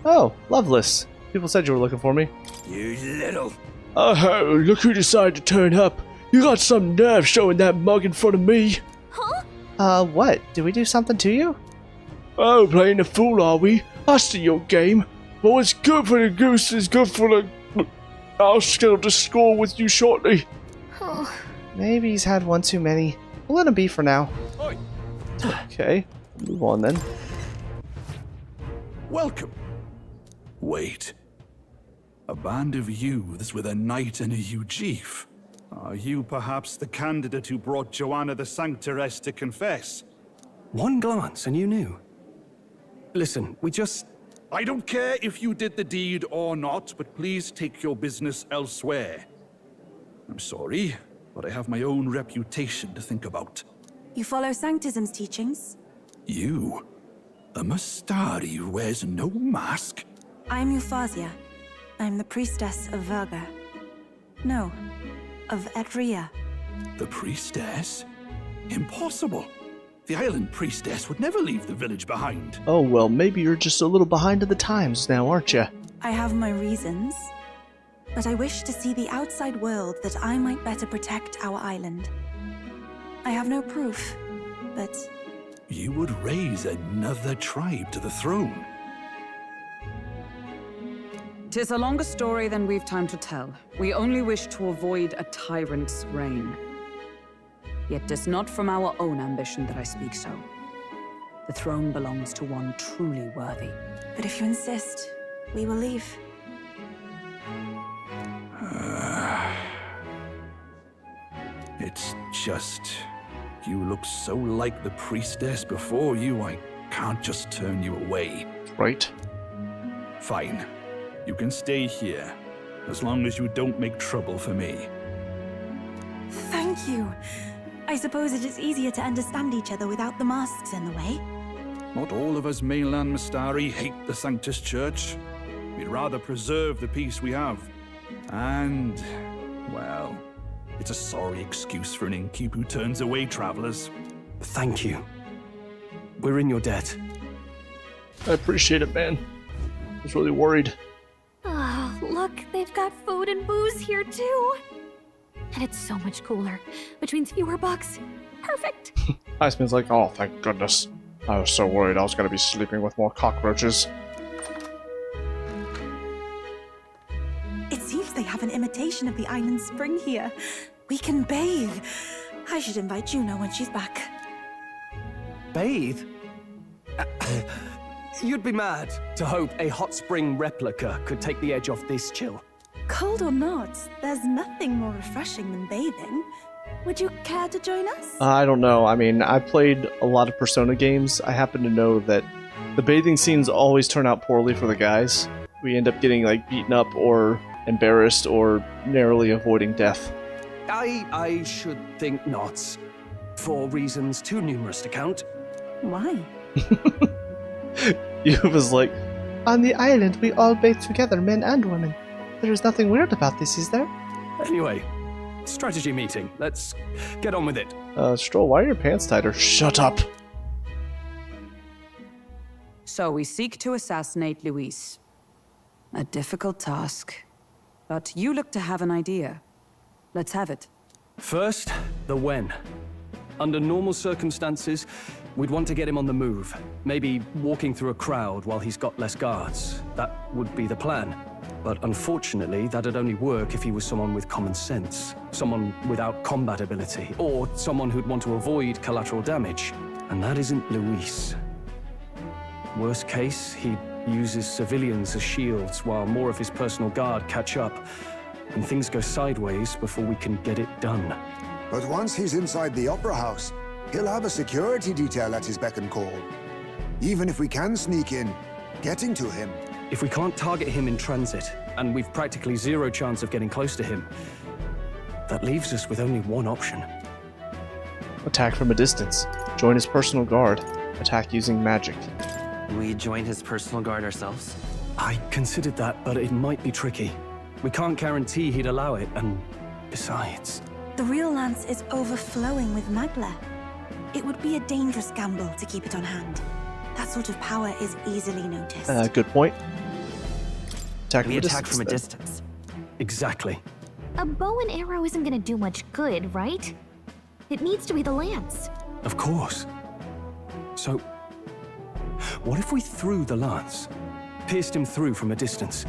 Oh, Loveless. People said you were looking for me. You little... Oh, look who decided to turn up. You got some nerve showing that mug in front of me. Huh? What? Did we do something to you? Oh, playing the fool, are we? I see your game. But what's good for the goose is good for the... I'll settle the score with you shortly. Maybe he's had one too many. We'll let him be for now. Oi. Okay, move on then. Welcome. Wait. A band of youths with a knight and a huge chief. Are you perhaps the candidate who brought Joanna the Sanctoress to confess? One glance and you knew. Listen, we just... I don't care if you did the deed or not, but please take your business elsewhere. I'm sorry, but I have my own reputation to think about. You follow Sanctism's teachings? You? A Mustari who wears no mask? I'm Euphazia. I'm the priestess of Verga. No, of Eht Ria. The priestess? Impossible. The island priestess would never leave the village behind. Oh, well, maybe you're just a little behind of the times now, aren't you? I have my reasons, but I wish to see the outside world that I might better protect our island. I have no proof, but... You would raise another tribe to the throne. 'Tis a longer story than we've time to tell. We only wish to avoid a tyrant's reign. Yet 'tis not from our own ambition that I speak so. The throne belongs to one truly worthy. But if you insist, we will leave. It's just... You look so like the priestess before you, I can't just turn you away. Right. Fine. You can stay here, as long as you don't make trouble for me. Thank you. I suppose it is easier to understand each other without the masks in the way. Not all of us mainland Mistari hate the Sanctus Church. We'd rather preserve the peace we have. And, well, it's a sorry excuse for an innkeep who turns away travelers. Thank you. We're in your debt. I appreciate it, man. I was really worried. Oh, look, they've got food and booze here too. And it's so much cooler, which means fewer bugs. Perfect. Iceman's like, oh, thank goodness. I was so worried I was going to be sleeping with more cockroaches. It seems they have an imitation of the island spring here. We can bathe. I should invite Juno when she's back. Bathe? You'd be mad to hope a hot spring replica could take the edge off this chill. Cold or not, there's nothing more refreshing than bathing. Would you care to join us? I don't know. I mean, I played a lot of Persona games. I happen to know that the bathing scenes always turn out poorly for the guys. We end up getting, like, beaten up or embarrassed or narrowly avoiding death. I should think not. For reasons too numerous to count. Why? You was like, On the island, we all bathe together, men and women. There is nothing weird about this, is there? Anyway, strategy meeting. Let's get on with it. Stroll, why are your pants tighter? Shut up! So we seek to assassinate Luis. A difficult task. But you look to have an idea. Let's have it. First, the when. Under normal circumstances, we'd want to get him on the move. Maybe walking through a crowd while he's got less guards. That would be the plan. But unfortunately, that'd only work if he was someone with common sense. Someone without combat ability. Or someone who'd want to avoid collateral damage. And that isn't Luis. Worst case, he'd use his civilians as shields while more of his personal guard catch up. And things go sideways before we can get it done. But once he's inside the Opera House, he'll have a security detail at his beck and call. Even if we can sneak in, getting to him. If we can't target him in transit, and we've practically zero chance of getting close to him, that leaves us with only one option. Attack from a distance. Join his personal guard. Attack using magic. We join his personal guard ourselves? I considered that, but it might be tricky. We can't guarantee he'd allow it, and besides... The real lance is overflowing with magla. It would be a dangerous gamble to keep it on hand. That sort of power is easily noticed. Good point. We attack from a distance. Exactly. A bow and arrow isn't gonna do much good, right? It needs to be the lance. Of course. So, What if we threw the lance? Pierced him through from a distance?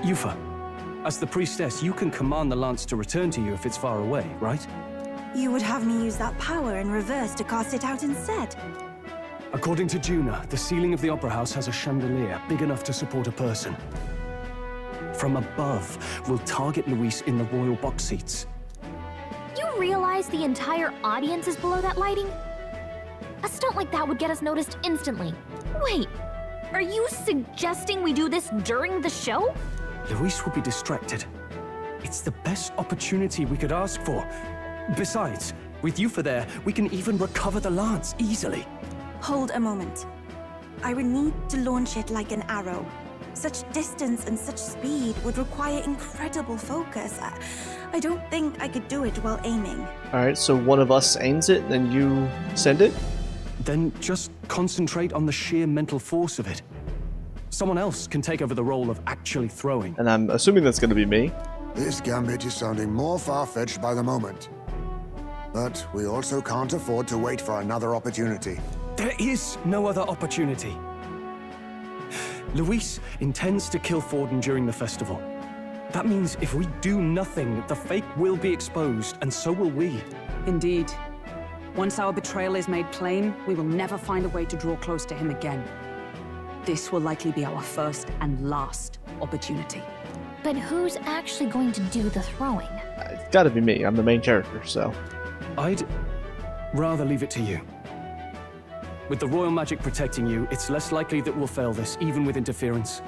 Yufa, as the priestess, you can command the lance to return to you if it's far away, right? You would have me use that power in reverse to cast it out instead. According to Juna, the ceiling of the Opera House has a chandelier big enough to support a person. From above, we'll target Luis in the royal box seats. You realize the entire audience is below that lighting? A stunt like that would get us noticed instantly. Wait, are you suggesting we do this during the show? Luis will be distracted. It's the best opportunity we could ask for. Besides, with Yufa there, we can even recover the lance easily. Hold a moment. I would need to launch it like an arrow. Such distance and such speed would require incredible focus. I don't think I could do it while aiming. Alright, so one of us aims it, then you send it? Then just concentrate on the sheer mental force of it. Someone else can take over the role of actually throwing. And I'm assuming that's going to be me. This gambit is sounding more far-fetched by the moment. But we also can't afford to wait for another opportunity. There is no other opportunity. Luis intends to kill Forden during the festival. That means if we do nothing, the fake will be exposed, and so will we. Indeed. Once our betrayal is made plain, we will never find a way to draw close to him again. This will likely be our first and last opportunity. But who's actually going to do the throwing? It's gotta be me. I'm the main character, so. I'd rather leave it to you. With the royal magic protecting you, it's less likely that we'll fail this, even with interference.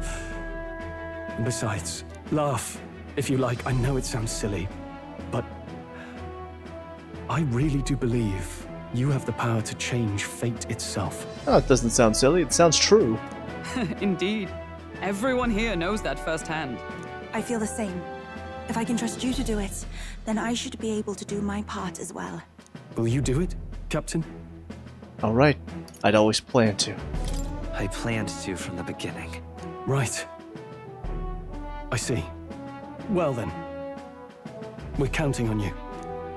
And besides, laugh, if you like. I know it sounds silly, but I really do believe you have the power to change fate itself. Oh, it doesn't sound silly. It sounds true. Indeed. Everyone here knows that firsthand. I feel the same. If I can trust you to do it, then I should be able to do my part as well. Will you do it, Captain? All right. I'd always planned to. I planned to from the beginning. Right. I see. Well then. We're counting on you.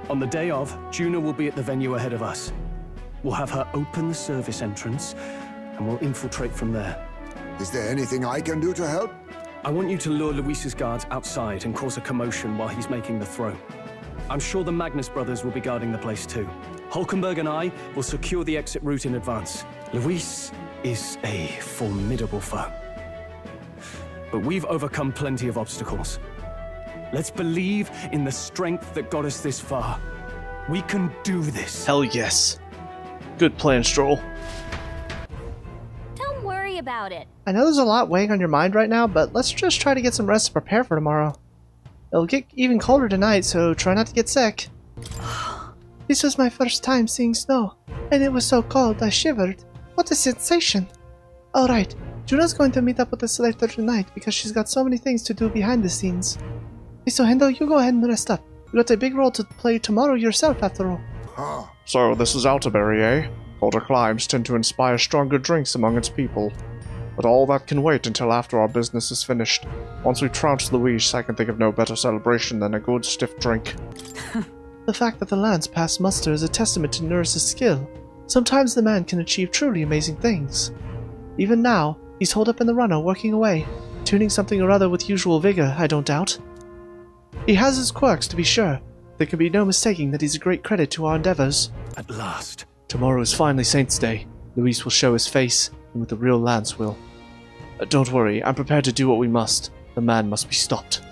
On the day of, Juna will be at the venue ahead of us. We'll have her open the service entrance, and we'll infiltrate from there. Is there anything I can do to help? I want you to lure Luis's guards outside and cause a commotion while he's making the throw. I'm sure the Magnus brothers will be guarding the place too. Hulkenberg and I will secure the exit route in advance. Luis is a formidable foe. But we've overcome plenty of obstacles. Let's believe in the strength that got us this far. We can do this. Hell yes. Good plan, Stroll. Don't worry about it. I know there's a lot weighing on your mind right now, but let's just try to get some rest to prepare for tomorrow. It'll get even colder tonight, so try not to get sick. This was my first time seeing snow, and it was so cold I shivered. What a sensation! Alright, Juna's going to meet up with us later tonight because she's got so many things to do behind the scenes. Hey, so Hendo, you go ahead and rest up. You got a big role to play tomorrow yourself, after all. So this is Altabury, eh? Colder climes tend to inspire stronger drinks among its people. But all that can wait until after our business is finished. Once we trounce Luis, I can think of no better celebration than a good stiff drink. The fact that the lance passed muster is a testament to Nurse's skill. Sometimes the man can achieve truly amazing things. Even now, he's holed up in the runner working away, tuning something or other with usual vigor, I don't doubt. He has his quirks, to be sure. There can be no mistaking that he's a great credit to our endeavors. At last. Tomorrow is finally Saints' Day. Luis will show his face, and with the real lance will. Don't worry, I'm prepared to do what we must. The man must be stopped.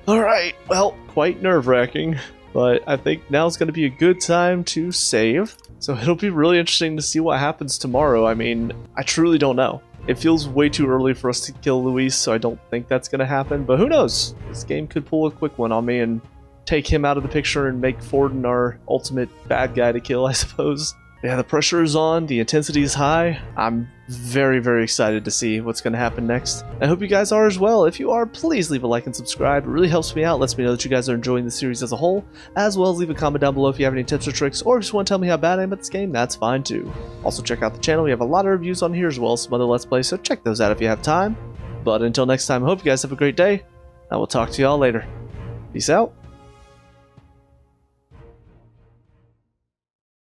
Alright, well, quite nerve-wracking, but I think now's going to be a good time to save. So it'll be really interesting to see what happens tomorrow. I mean, I truly don't know. It feels way too early for us to kill Luis, so I don't think that's going to happen, but who knows? This game could pull a quick one on me and take him out of the picture and make Forden our ultimate bad guy to kill, I suppose. Yeah, the pressure is on, the intensity is high. I'm very, very excited to see what's going to happen next. I hope you guys are as well. If you are, please leave a like and subscribe. It really helps me out, lets me know that you guys are enjoying the series as a whole, as well as leave a comment down below if you have any tips or tricks, or if you just want to tell me how bad I am at this game, that's fine too. Also check out the channel, we have a lot of reviews on here as well as some other Let's Plays, so check those out if you have time. But until next time, I hope you guys have a great day, and I will talk to y'all later. Peace out.